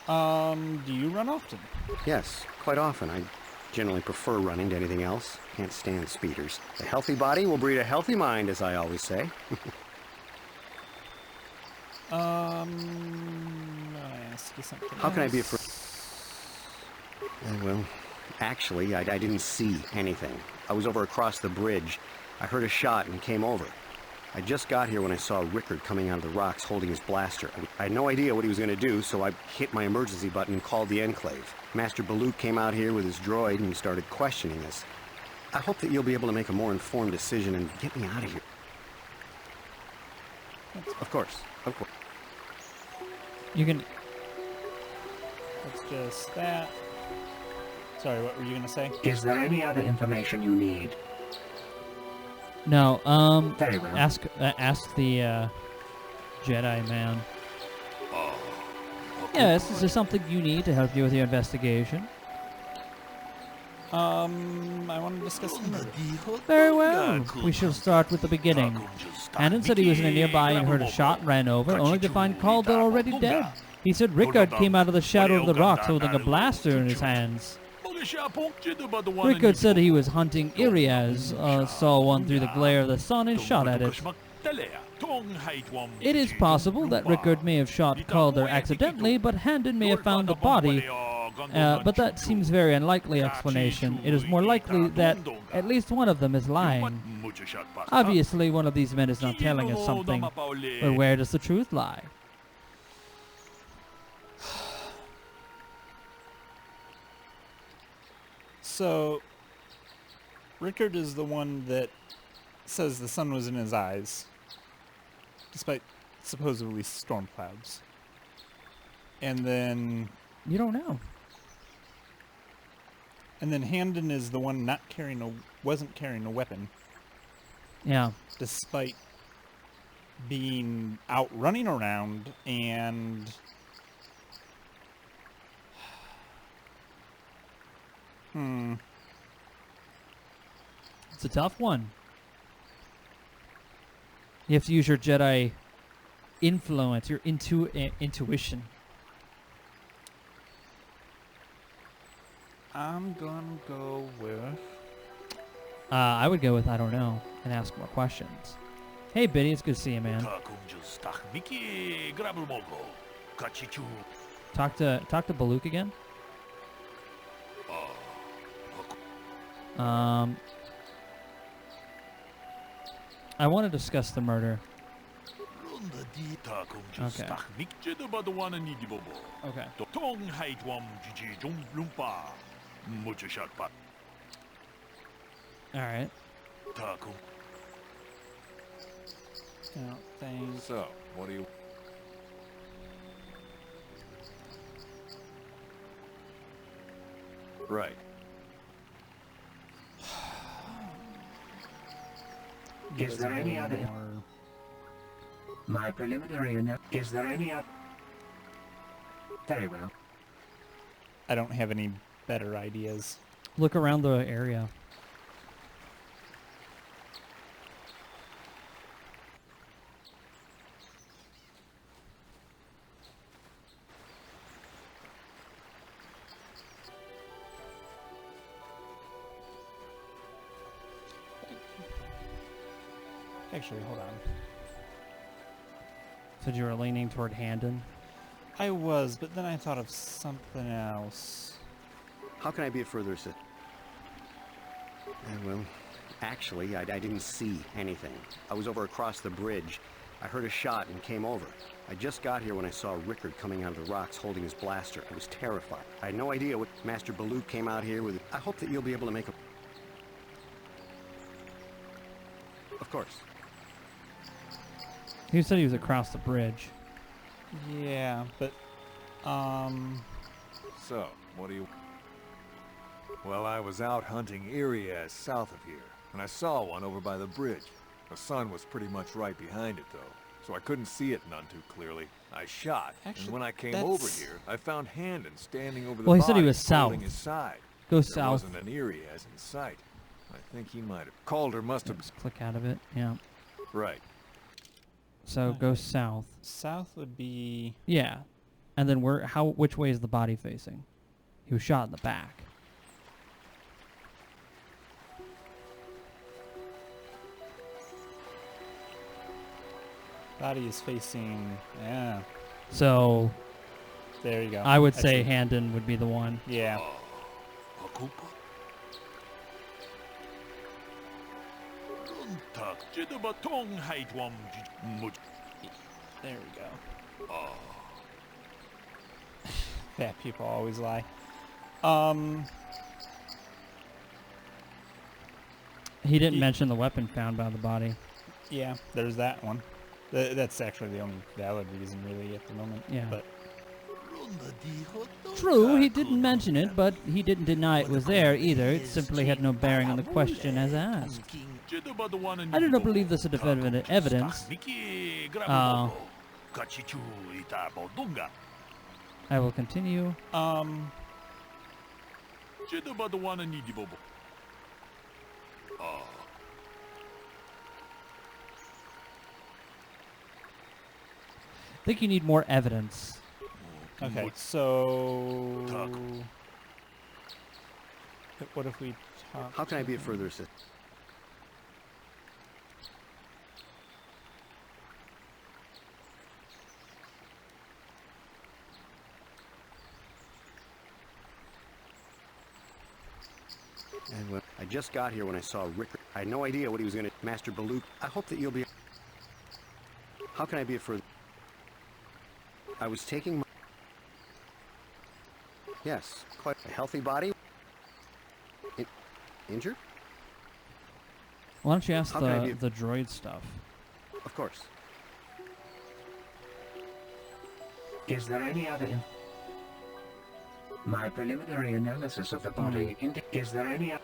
Do you run often? Yes, quite often. I generally prefer running to anything else. Can't stand speeders. A healthy body will breed a healthy mind, as I always say. I'll ask you something How can I be a else. Well, actually, I didn't see anything. I was over across the bridge. I heard a shot and came over. I just got here when I saw Rickard coming out of the rocks holding his blaster. I had no idea what he was going to do, so I hit my emergency button and called the Enclave. Master Baluk came out here with his droid and started questioning us. I hope that you'll be able to make a more informed decision and get me out of here. Of course, of course. You can... It's just that. Sorry, what were you going to say? Is there any other information you need? No, Very well. ask the, Jedi man. Yes, is there something you need to help you with your investigation? I want to discuss the murder. Very well. We shall start with the beginning. Hannon said he was in a nearby and heard a shot and ran over, only to find Calder already dead. He said Rickard came out of the shadow of the rocks holding a blaster in his hands. Rickard said he was hunting Iriaz, saw one through the glare of the sun and shot at it. It is possible that Rickard may have shot Calder accidentally, but Handon may have found the body. But that seems a very unlikely explanation. It is more likely that at least one of them is lying. Obviously, one of these men is not telling us something. But where does the truth lie? So, Rickard is the one that says the sun was in his eyes, despite supposedly storm clouds. And then... You don't know. And then Handon is the one wasn't carrying a weapon. Yeah. Despite being out running around and... It's a tough one. You have to use your Jedi influence, your intuition. I'm gonna go with... I would go with I don't know and ask more questions. Hey, Biddy, it's good to see you, man. Talk to Baluk again. I want to discuss the murder. Okay. Okay. All right. So, what do you... Right. Is there any other... My preliminary... Is there any other... Very well. I don't have any better ideas. Look around the area. Actually, hold on. Said you were leaning toward Handon? I was, but then I thought of something else. How can I be of further assistance? Well, actually, I didn't see anything. I was over across the bridge. I heard a shot and came over. I just got here when I saw Rickard coming out of the rocks holding his blaster. I was terrified. I had no idea what Master Baluk came out here with. I hope that you'll be able to make a... Of course. He said he was across the bridge. Yeah, but, So, what do you... Well, I was out hunting Iriaz south of here, and I saw one over by the bridge. The sun was pretty much right behind it, though, so I couldn't see it none too clearly. I shot, Actually, and when I came over here, I found Handon standing over the Well, he body, said he was holding south. his side. Go There south. wasn't an Iriaz in sight. I think he might have... Calder must have... Just click out of it. Yeah. Right. So go south. south would be... Yeah. And then which way is the body facing? He was shot in the back. Body is facing, yeah. So there you go. I would say Handon would be the one. Yeah. There we go. Fat people always lie. He didn't mention the weapon found by the body. Yeah, there's that one. That's actually the only valid reason, really, at the moment. Yeah. But True, he didn't mention it, but he didn't deny it was there either. It simply had no bearing on the question as asked. I do not believe this is definitive evidence. I will continue. I think you need more evidence. okay, so what if we talk? How can I be of further assistance? And I just got here when I saw Rickard. I had no idea what he was going to... Master Baluk, I hope that you'll be... How can I be of further... I was taking my... Yes, quite a healthy body. Injured? Why don't you ask the droid stuff? Of course. Is there any other... My preliminary analysis of the body is there any...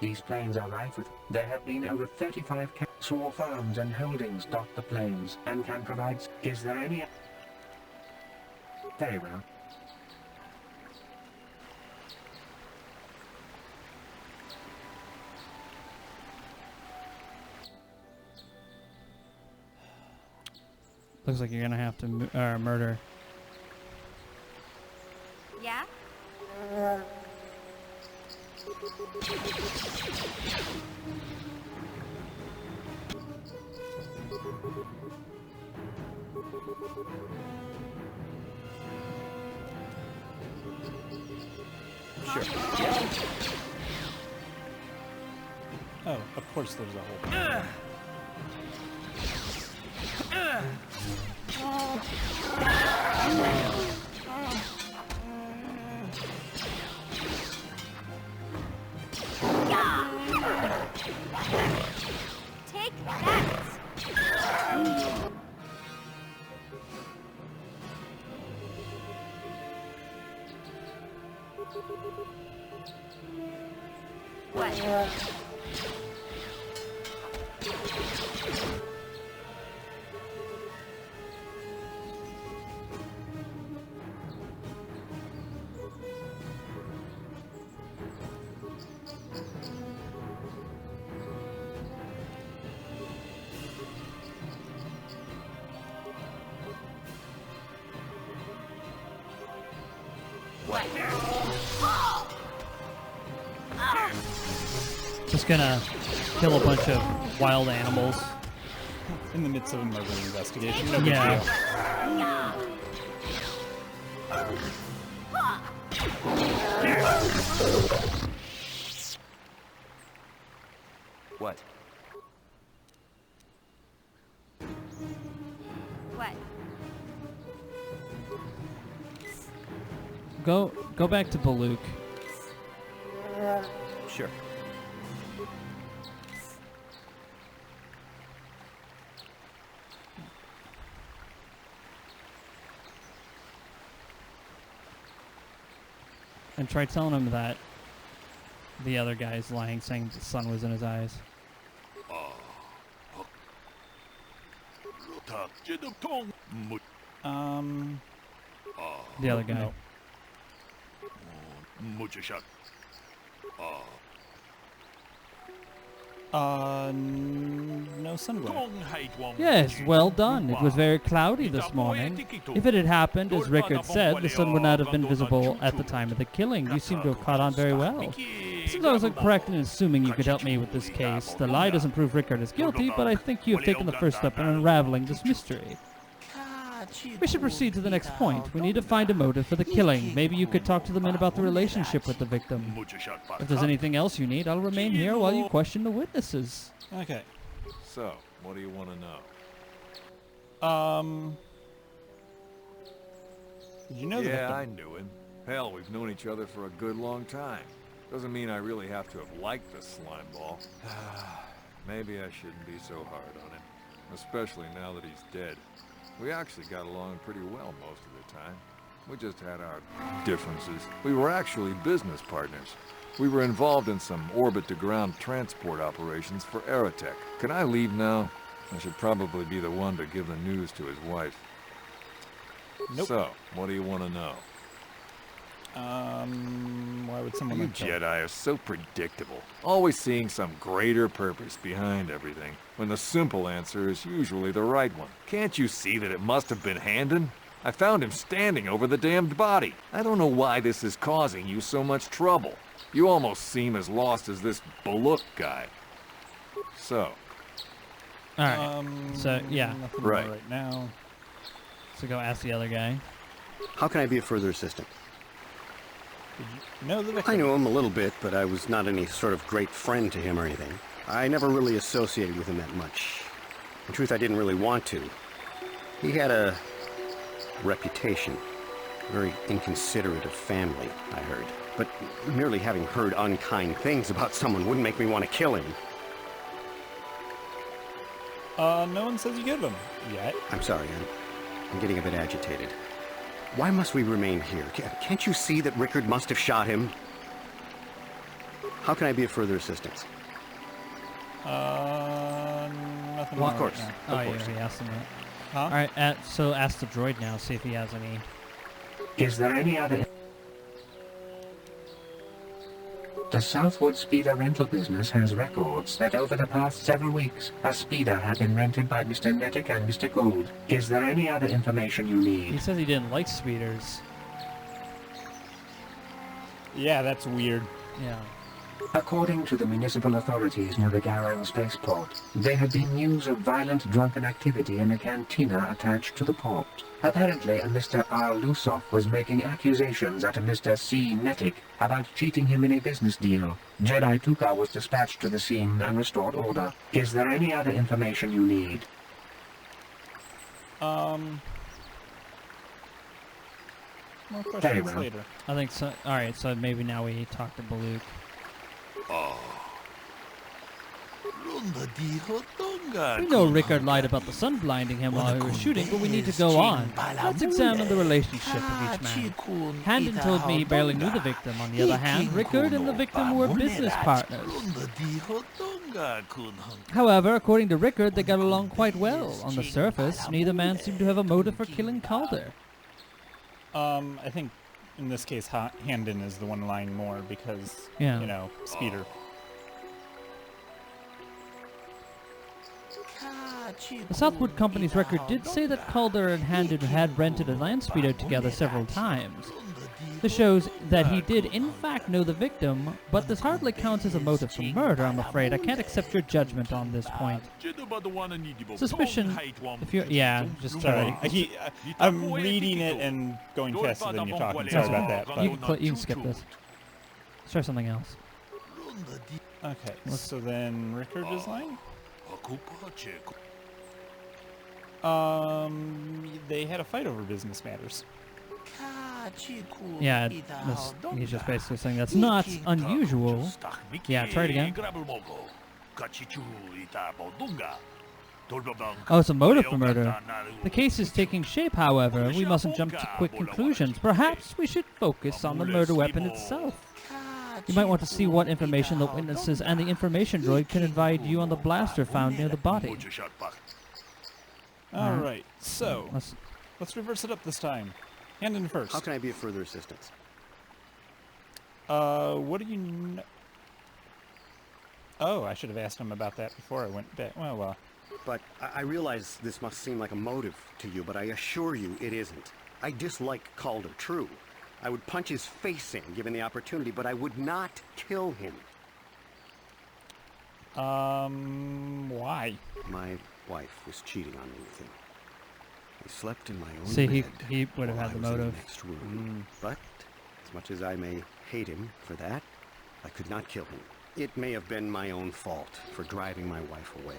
These plains are rife with... There have been over 35 small farms and holdings dot the plains and can provide... Is there any... Very well. Looks like you're gonna have to murder. Yeah? Sure. Yeah. Oh, of course there's a whole... Take that! What? Just gonna kill a bunch of wild animals. In the midst of a murder investigation. No big Yeah. What? What? Go back to Baluk. Sure. And try telling him that the other guy's lying, saying the sun was in his eyes. The other guy. No. No sunblock. Yes, well done. It was very cloudy this morning. If it had happened, as Rickard said, the sun would not have been visible at the time of the killing. You seem to have caught on very well. Since I was incorrect in assuming you could help me with this case, the lie doesn't prove Rickard is guilty, but I think you have taken the first step in unraveling this mystery. We should proceed to the next point. We need to find a motive for the killing. Maybe you could talk to the men about the relationship with the victim. If there's anything else you need, I'll remain here while you question the witnesses. Okay. So, what do you want to know? Did you know the victim? Yeah, I knew him. Hell, we've known each other for a good long time. Doesn't mean I really have to have liked the slime ball. Maybe I shouldn't be so hard on him. Especially now that he's dead. We actually got along pretty well most of the time. We just had our differences. We were actually business partners. We were involved in some orbit-to-ground transport operations for Aerotech. Can I leave now? I should probably be the one to give the news to his wife. Nope. So, what do you want to know? Why would someone You like that? Jedi are so predictable, always seeing some greater purpose behind everything, when the simple answer is usually the right one. Can't you see that it must have been Handon? I found him standing over the damned body. I don't know why this is causing you so much trouble. You almost seem as lost as this Baluk guy. So. Alright, so, yeah. Nothing Right. more right now. So go ask the other guy. How can I be of further assistance? Did you know the victim? I knew him a little bit, but I was not any sort of great friend to him or anything. I never really associated with him that much. In truth, I didn't really want to. He had a reputation. Very inconsiderate of family, I heard. But merely having heard unkind things about someone wouldn't make me want to kill him. No one says you give him yet. I'm sorry, I'm getting a bit agitated. Why must we remain here? Can't you see that Rickard must have shot him? How can I be of further assistance? Nothing Well, more of course. right Oh, now. yeah, he asked him that. Huh? Alright, so ask the droid now, see if he has any. Is there any other... The Southwood Speeder rental business has records that over the past several weeks, a speeder had been rented by Mr. Nettic and Mr. Gould. Is there any other information you He need? says he didn't like speeders. Yeah, that's weird. Yeah. According to the municipal authorities near the Garang spaceport, there had been news of violent drunken activity in a cantina attached to the port. Apparently, a Mr. R. Lusoff was making accusations at a Mr. C. Nettic about cheating him in a business deal. Jedi Tuka was dispatched to the scene and restored order. Is there any other information you need? More Very questions well. later. I think so. Alright, so maybe now we talk to Baluk. We know Rickard lied about the sun blinding him while he was shooting, but we need to go on. Let's examine the relationship of each man. Handon told me he barely knew the victim. On the other hand, Rickard and the victim were business partners. However, according to Rickard, they got along quite well. On the surface, neither man seemed to have a motive for killing Calder. I think in this case, Handon is the one lying more because, Yeah. you know, speeder. The Southwood Company's record did say that Calder and Handon had rented a land speeder together several times. This shows that he did in fact know the victim, but this hardly counts as a motive for murder, I'm afraid. I can't accept your judgment on this point. Suspicion, if you're, yeah, just Sorry, I'm reading it and going faster than you're talking. Sorry about that. But you can skip this. Let's try something else. okay, so then Rickard is lying? They had a fight over business matters. Yeah, he's just basically saying that's not unusual. Yeah, try it again. Oh, it's a motive for murder. The case is taking shape, however. We mustn't jump to quick conclusions. Perhaps we should focus on the murder weapon itself. You might want to see what information the witnesses and the information droid can advise you on the blaster found near the body. Alright, so let's reverse it up this time. Handon first. How can I be of further assistance? What do you know? Oh, I should have asked him about that before I went back. Well. But I realize this must seem like a motive to you, but I assure you it isn't. I dislike Calder, true. I would punch his face in, given the opportunity, but I would not kill him. Why? My wife was cheating on me with him. I slept in my own See, bed he would have while had I the was in motive. next room. But, as much as I may hate him for that, I could not kill him. It may have been my own fault for driving my wife away.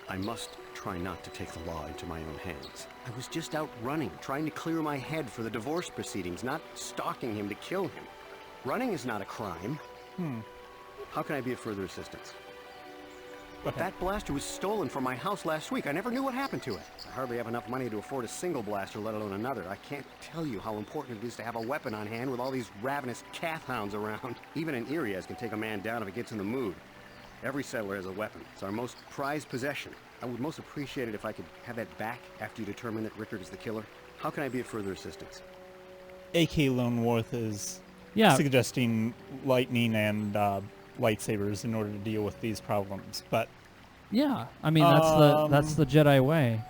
I must try not to take the law into my own hands. I was just out running, trying to clear my head for the divorce proceedings, not stalking him to kill him. Running is not a crime. How can I be of further assistance? But that blaster was stolen from my house last week. I never knew what happened to it. I hardly have enough money to afford a single blaster, let alone another. I can't tell you how important it is to have a weapon on hand with all these ravenous calf hounds around. Even an Irias can take a man down if it gets in the mood. Every settler has a weapon. It's our most prized possession. I would most appreciate it if I could have that back after you determine that Rickard is the killer. How can I be of further assistance? A.K. Loneworth is suggesting lightning and lightsabers in order to deal with these problems, but yeah, I mean that's the Jedi way.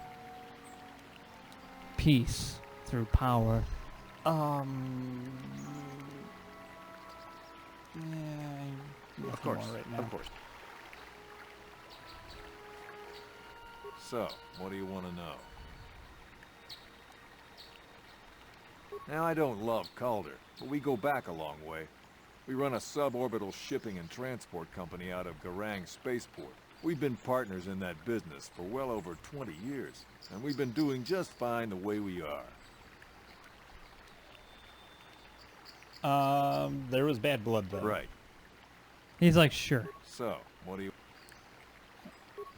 Peace through power. Of course, right now. of course. So, what do you want to know? Now, I don't love Calder, but we go back a long way. We run a suborbital shipping and transport company out of Garang Spaceport. We've been partners in that business for well over 20 years, and we've been doing just fine the way we are. There was bad blood, though. Right. He's like, sure. So, what do you...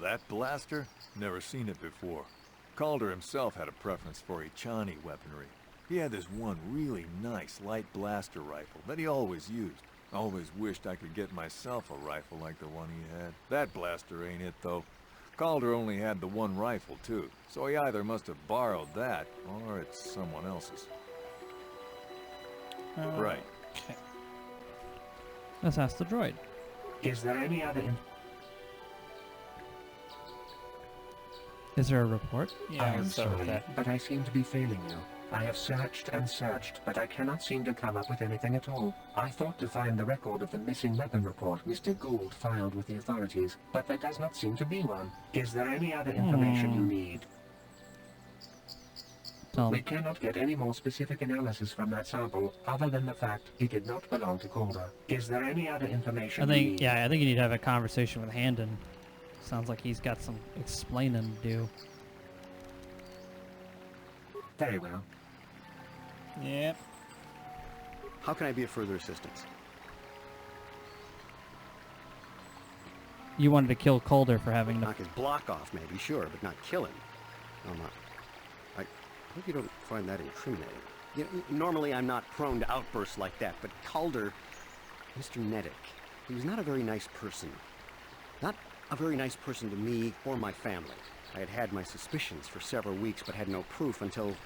That blaster? Never seen it before. Calder himself had a preference for Ichani weaponry. He had this one really nice light blaster rifle that he always used. Always wished I could get myself a rifle like the one he had. That blaster ain't it, though. Calder only had the one rifle, too, so he either must have borrowed that, or it's someone else's. Right. Okay. Let's ask the droid. Is there any other... Is there a report? I am sorry, but I seem to be failing you. I have searched and searched, but I cannot seem to come up with anything at all. I thought to find the record of the missing weapon report Mr. Gould filed with the authorities, but there does not seem to be one. Is there any other information you need? We cannot get any more specific analysis from that sample, other than the fact it did not belong to Calder. Is there any other information you need? I think you need to have a conversation with Handon. Sounds like he's got some explaining to do. Very well. Yep. How can I be of further assistance? You wanted to kill Calder for having Knock his block off, maybe, sure, but not kill him. No, not. I hope you don't find that incriminating. You know, normally I'm not prone to outbursts like that, but Calder, Mr. Nedick, he was not a very nice person. Not a very nice person to me or my family. I had had my suspicions for several weeks, but had no proof until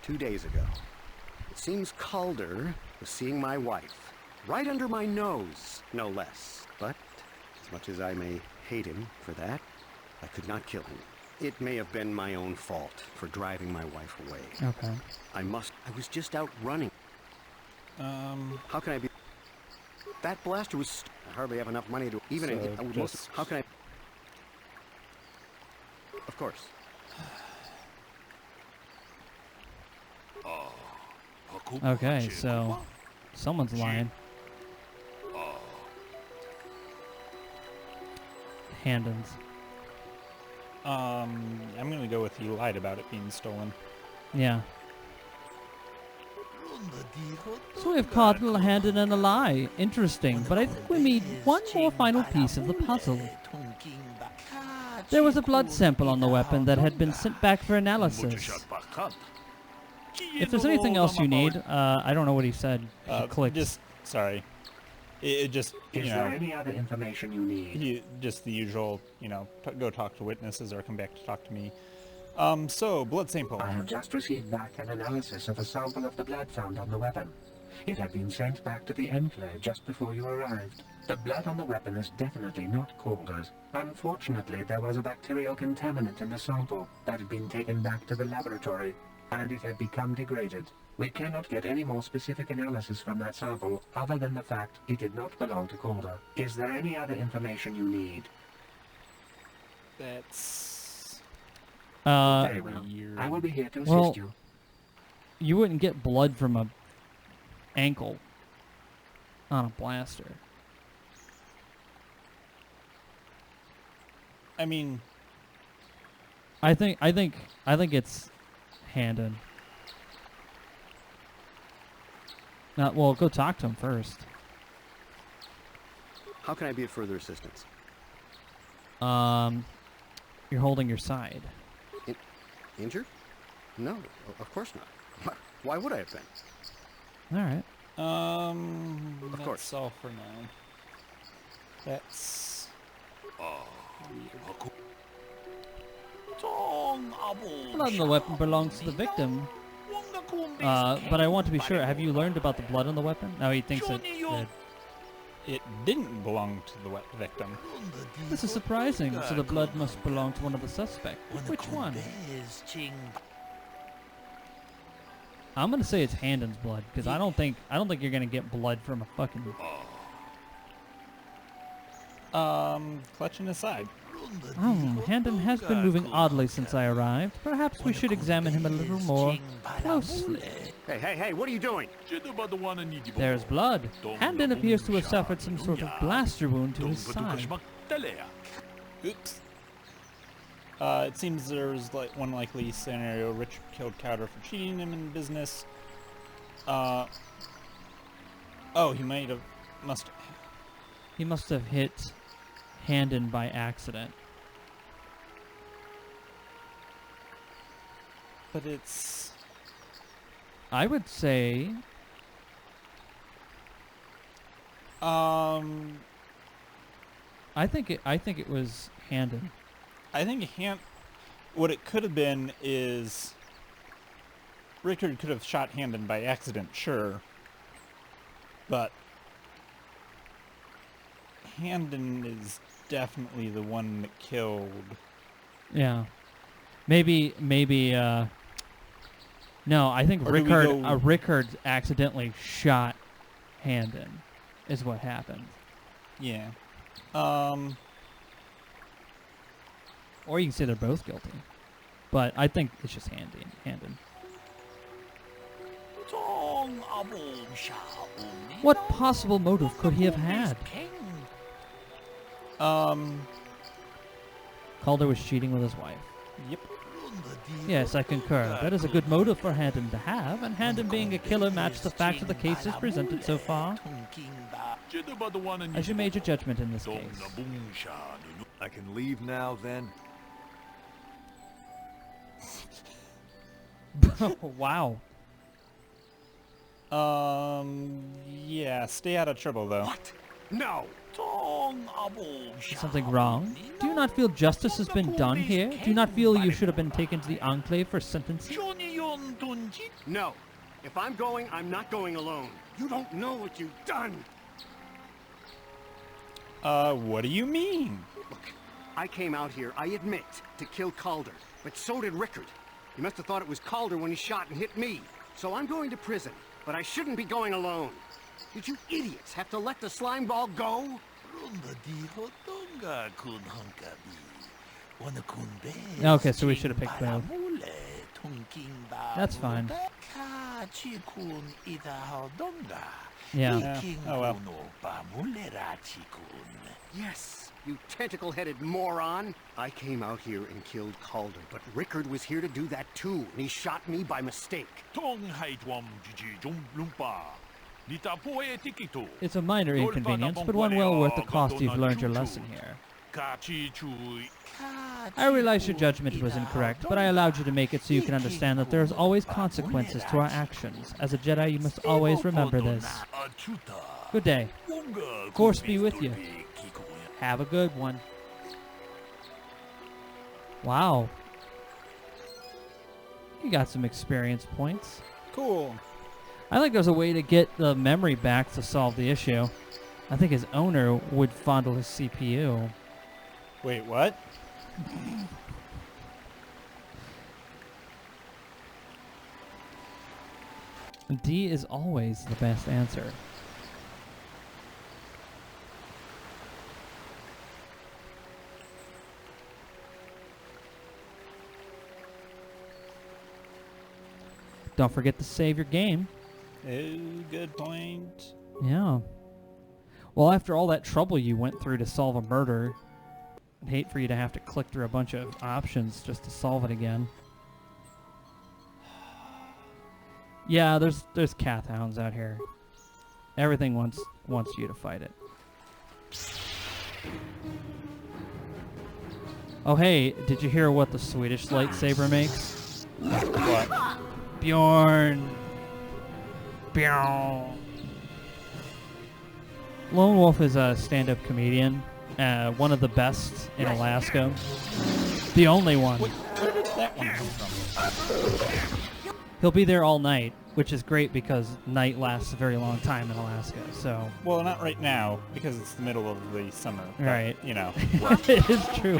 2 days ago. It seems Calder was seeing my wife, right under my nose, no less. But, as much as I may hate him for that, I could not kill him. It may have been my own fault for driving my wife away. Okay. I was just out running. How can I be... That blaster was... I hardly have enough money to... Even So I would just- How can I... Of course. Okay, so someone's lying. Handons. I'm gonna go with he lied about it being stolen. Yeah. So we've caught Handon in a lie. Interesting, but I think we need one more final piece of the puzzle. There was a blood sample on the weapon that had been sent back for analysis. If there's anything else you need, I don't know what he said. He clicked. Sorry. It just, Is there any other information you need? Just the usual, go talk to witnesses or come back to talk to me. So, blood sample. I have just received back an analysis of a sample of the blood found on the weapon. It had been sent back to the Enclave just before you arrived. The blood on the weapon is definitely not Calder's. Unfortunately, there was a bacterial contaminant in the sample that had been taken back to the laboratory, and it had become degraded. We cannot get any more specific analysis from that sample other than the fact it did not belong to Calder. Is there any other information you need? That's very well. weird. I will be here to assist you. You wouldn't get blood from a ankle on a blaster. I mean, I think it's Handon. Well, go talk to him first. How can I be of further assistance? You're holding your side. Injured? No, of course not. Why would I have been? All right. of course. That's all for now. That's... Blood on the weapon belongs to the victim. But I want to be sure. Have you learned about the blood on the weapon? No, he thinks that it didn't belong to the victim. this is surprising. So the blood must belong to one of the suspects. Which one? I'm gonna say it's Handon's blood because I don't think you're gonna get blood from a fucking. Clutching aside. Handon has been moving oddly since I arrived. Perhaps we should examine him a little more closely. Hey, what are you doing? There's blood. Handon appears to have suffered some sort of blaster wound to his side. Oops. It seems there's one likely scenario. Richard killed Cowder for cheating him in business. Oh, he must have hit Handon by accident. But it's... I would say... I think it was Handon. I think what it could have been is Rickard could have shot Handon by accident, sure. But Handon is definitely the one that killed. Yeah. Maybe no, I think Rickard accidentally shot Handon is what happened. Yeah. Or you can say they're both guilty. But I think it's just Handon. What possible motive could he have had? Calder was cheating with his wife. Yep. Yes, I concur. That is a good motive for Handon to have, and Handon being a killer matched the facts of the cases presented so far. As you made your judgment in this case. I can leave now, then? Wow. Yeah, stay out of trouble, though. What? No! Is something wrong? Do you not feel justice has been done here? Do you not feel you should have been taken to the Enclave for sentencing? No. If I'm going, I'm not going alone. You don't know what you've done. What do you mean? Look, I came out here, I admit, to kill Calder, but so did Rickard. He must have thought it was Calder when he shot and hit me. So I'm going to prison, but I shouldn't be going alone. Did you idiots have to let the slime ball go? Okay, so we should have picked both. That's fine. Yeah. Oh well. Yes, you tentacle-headed moron. I came out here and killed Calder, but Rickard was here to do that too, and he shot me by mistake. It's a minor inconvenience, but one well worth the cost. You've learned your lesson here. I realize your judgment was incorrect, but I allowed you to make it so you can understand that there is always consequences to our actions. As a Jedi, you must always remember this. Good day. Force be with you. Have a good one. Wow. You got some experience points. Cool. I think there's a way to get the memory back to solve the issue. I think his owner would fondle his CPU. Wait, what? D is always the best answer. Don't forget to save your game. Oh, good point. Yeah. Well, after all that trouble you went through to solve a murder, I'd hate for you to have to click through a bunch of options just to solve it again. Yeah, there's Kath hounds out here. Everything wants you to fight it. Oh hey, did you hear what the Swedish lightsaber makes? What? Bjorn. Bjorn. Lone Wolf is a stand-up comedian, one of the best in Alaska. The only one. Where did that one come from? He'll be there all night, which is great because night lasts a very long time in Alaska. So. Well, not right now because it's the middle of the summer. But, right. You know. It is true.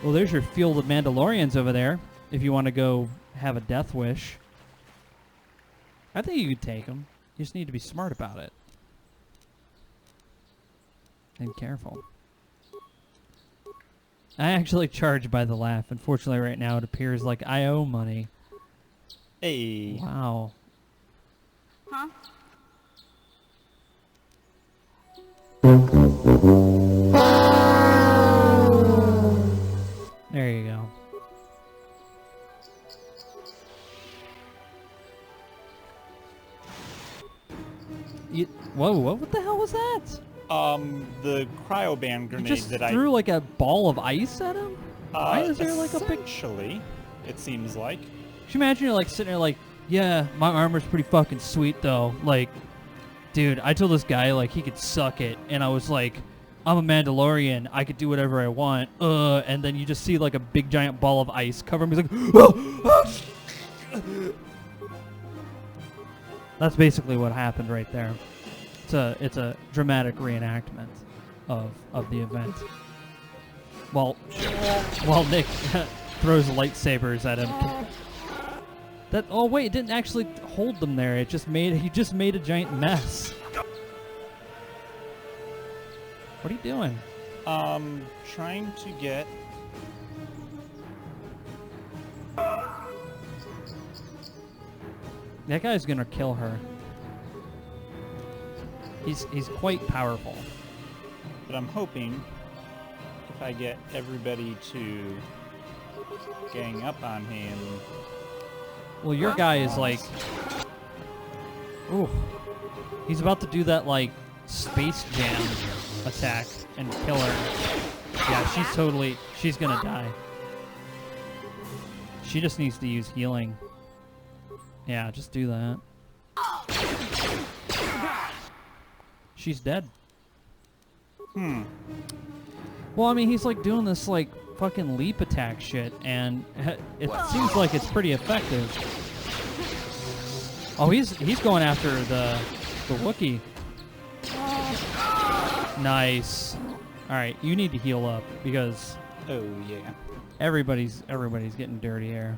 Well, there's your field of Mandalorians over there. If you want to go have a death wish, I think you could take them. You just need to be smart about it and careful. I actually charge by the laugh. Unfortunately, right now it appears like I owe money. Hey. Wow. Huh? There you go. Whoa, what the hell was that? The cryoban grenade You just that threw like a ball of ice at him? Why is there like a big... Essentially, it seems like. Can you imagine you're like sitting there like, yeah, my armor's pretty fucking sweet though. Like, dude, I told this guy like he could suck it, and I was like, I'm a Mandalorian, I could do whatever I want. And then you just see like a big giant ball of ice cover him. He's like, oh! That's basically what happened right there. It's a dramatic reenactment of the event. While Nick throws lightsabers at him. Oh wait, it didn't actually hold them there. He just made a giant mess. What are you doing? Trying to get... That guy's gonna kill her. He's quite powerful. But I'm hoping if I get everybody to gang up on him... Well, your guy is like... Ooh. He's about to do that, like, Space Jam attack and kill her. Yeah, she's gonna die. She just needs to use healing. Yeah, just do that. She's dead. Well, I mean, he's like doing this like fucking leap attack shit, and it seems like it's pretty effective. Oh, he's going after the Wookiee. Nice. All right, you need to heal up because yeah, everybody's getting dirty here.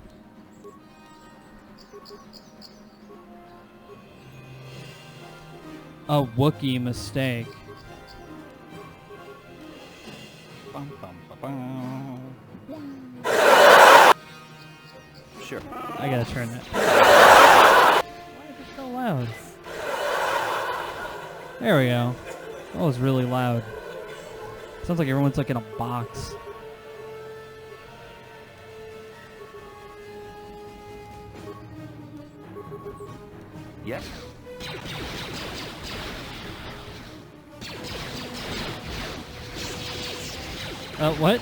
A Wookiee mistake. Bum, bum, ba, bum. Sure. I gotta turn that. Why is it so loud? There we go. That was really loud. Sounds like everyone's like in a box. Yes? What?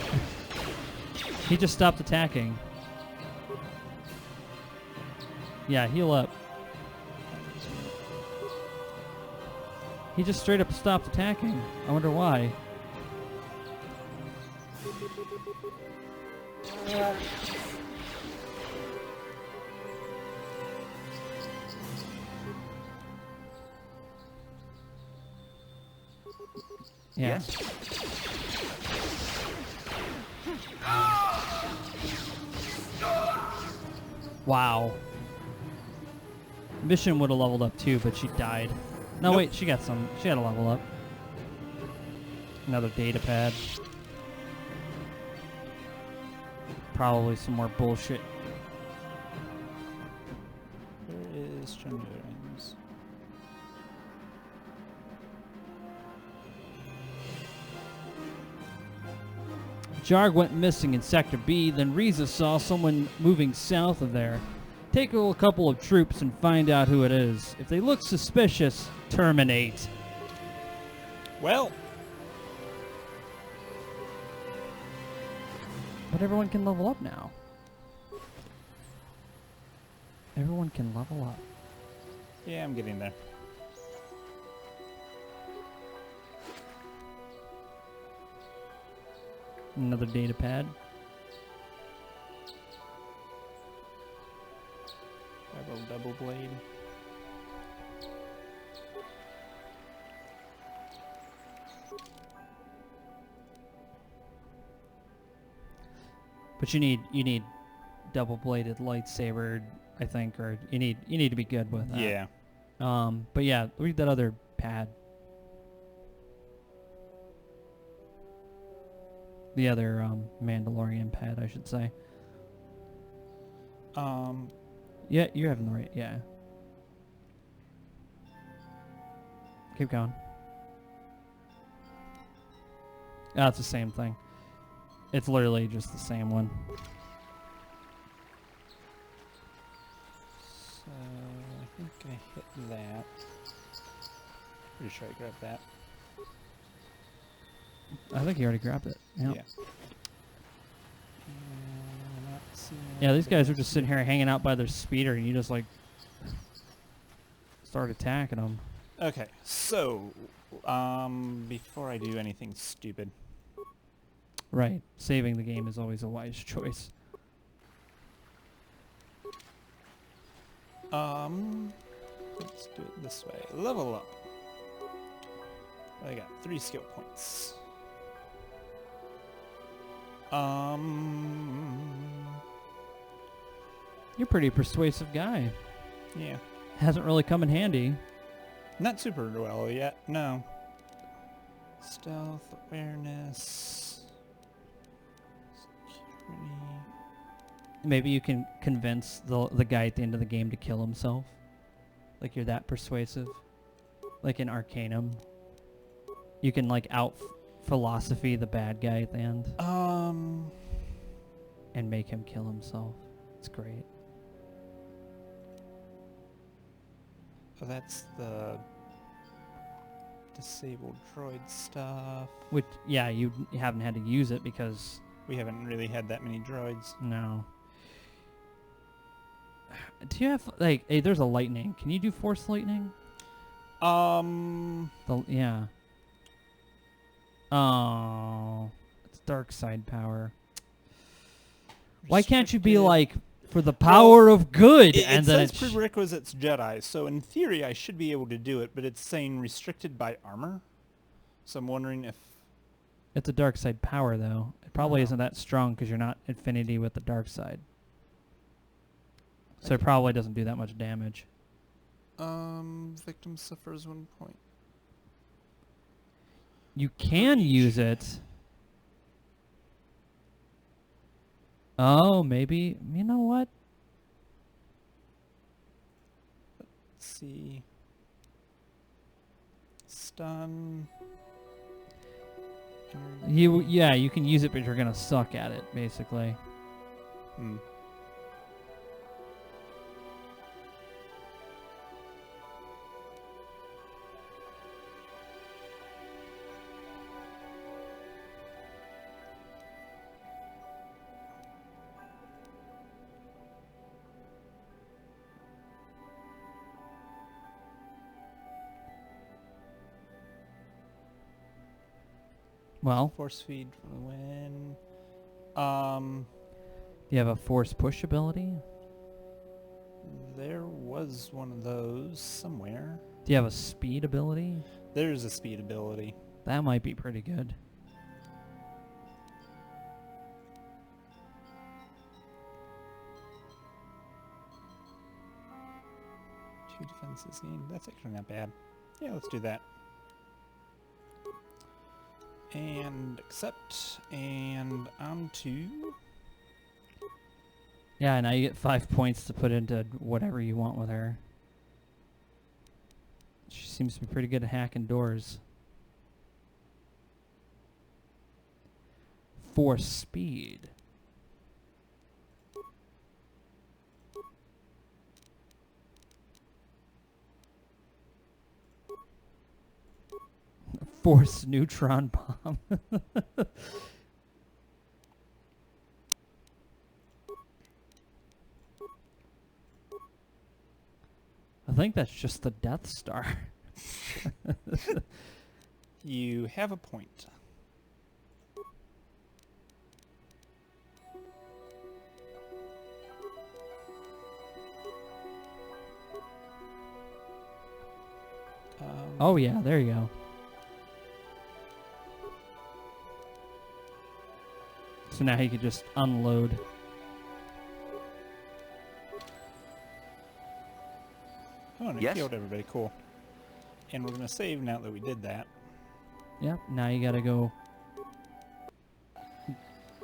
He just stopped attacking. Yeah, heal up. He just straight up stopped attacking. I wonder why. Yeah. Yes. Wow. Mission would have leveled up too, but she died. No, wait, she got some. She had a level up. Another data pad. Probably some more bullshit. Where is Chandra's? Jarg went missing in Sector B, then Riza saw someone moving south of there. Take a couple of troops and find out who it is. If they look suspicious, terminate. Well. But everyone can level up now. Everyone can level up. Yeah, I'm getting there. Another data pad. Double blade. But you need double bladed lightsaber, I think, or you need to be good with that. Yeah. But yeah, read that other pad. The other Mandalorian pad, I should say. Yeah, you're having the right. Yeah. Keep going. Ah, it's the same thing. It's literally just the same one. So I think I hit that. Pretty sure I grabbed that. I think you already grabbed it. Yep. Yeah. Yeah, these guys are just sitting here hanging out by their speeder, and you just like start attacking them. Okay, so before I do anything stupid. Right, saving the game is always a wise choice. Let's do it this way. Level up. I got 3 skill points. You're a pretty persuasive guy. Yeah. Hasn't really come in handy. Not super well yet, no. Stealth, awareness, security. Maybe you can convince the guy at the end of the game to kill himself. Like you're that persuasive. Like in Arcanum. You can like out-philosophy the bad guy at the end. And make him kill himself. It's great. Oh, that's the disabled droid stuff. Which, yeah, you haven't had to use it because... We haven't really had that many droids. No. Do you have, like, hey, there's a lightning. Can you do force lightning? Yeah. Oh. It's dark side power. Why can't you be like, for the power of good? It says prerequisites Jedi, so in theory I should be able to do it, but it's saying restricted by armor. So I'm wondering if... It's a dark side power, though. It probably isn't that strong because you're not infinity with the dark side. So it probably doesn't do that much damage. Victim suffers 1 point. You can use it. Oh, maybe. You know what? Let's see. Stun. Yeah, you can use it, but you're gonna suck at it, basically. Hmm. Well, Force feed for the win. you have a force push ability. There was one of those somewhere. Do you have a speed ability? There's a speed ability. That might be pretty good. Two defenses gained. That's actually not bad. Yeah, let's do that. And accept. And on to... Yeah, now you get 5 points to put into whatever you want with her. She seems to be pretty good at hacking doors. Force speed. Force neutron bomb. I think that's just the Death Star. You have a point. Oh yeah, there you go. So now he could just unload. Oh, and it Yes? killed everybody. Cool. And we're going to save now that we did that. Yep, now you gotta go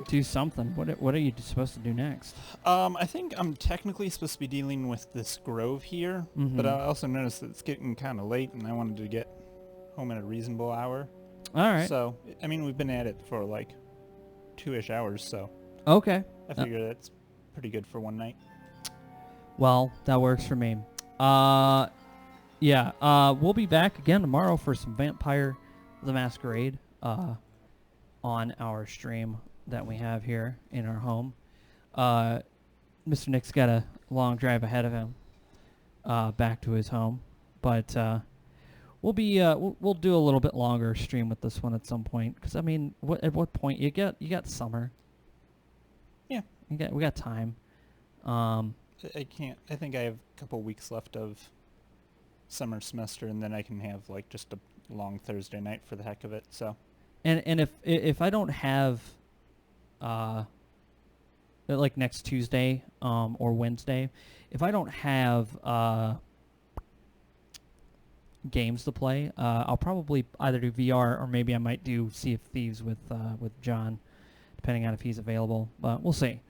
do something. What are you supposed to do next? I think I'm technically supposed to be dealing with this grove here, but I also noticed that it's getting kind of late and I wanted to get home at a reasonable hour. Alright. So, I mean, we've been at it for like 2-ish hours, so Okay. I figure that's pretty good for one night. Well, that works for me. Yeah, we'll be back again tomorrow for some Vampire the Masquerade on our stream that we have here in our home. Mr. Nick's got a long drive ahead of him back to his home, but we'll be we'll do a little bit longer stream with this one at some point, because I mean, at what point you got summer? Yeah, we got time. I think I have a couple weeks left of summer semester, and then I can have like just a long Thursday night for the heck of it. So, and if I don't have like next Tuesday or Wednesday, if I don't have games to play, I'll probably either do VR or maybe I might do Sea of Thieves with John, depending on if he's available. But we'll see.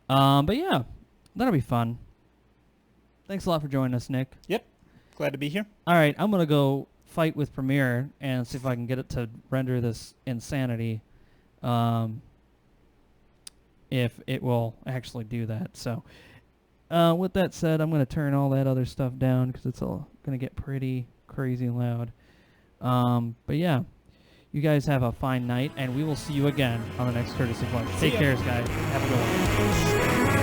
But yeah, that'll be fun. Thanks a lot for joining us, Nick. Yep. Glad to be here. All right, I'm going to go fight with Premiere and see if I can get it to render this insanity, if it will actually do that. So with that said, I'm going to turn all that other stuff down because it's all going to get pretty crazy loud. But yeah, you guys have a fine night, and we will see you again on the next Courtesy Flush. Take care, guys. Have a good one.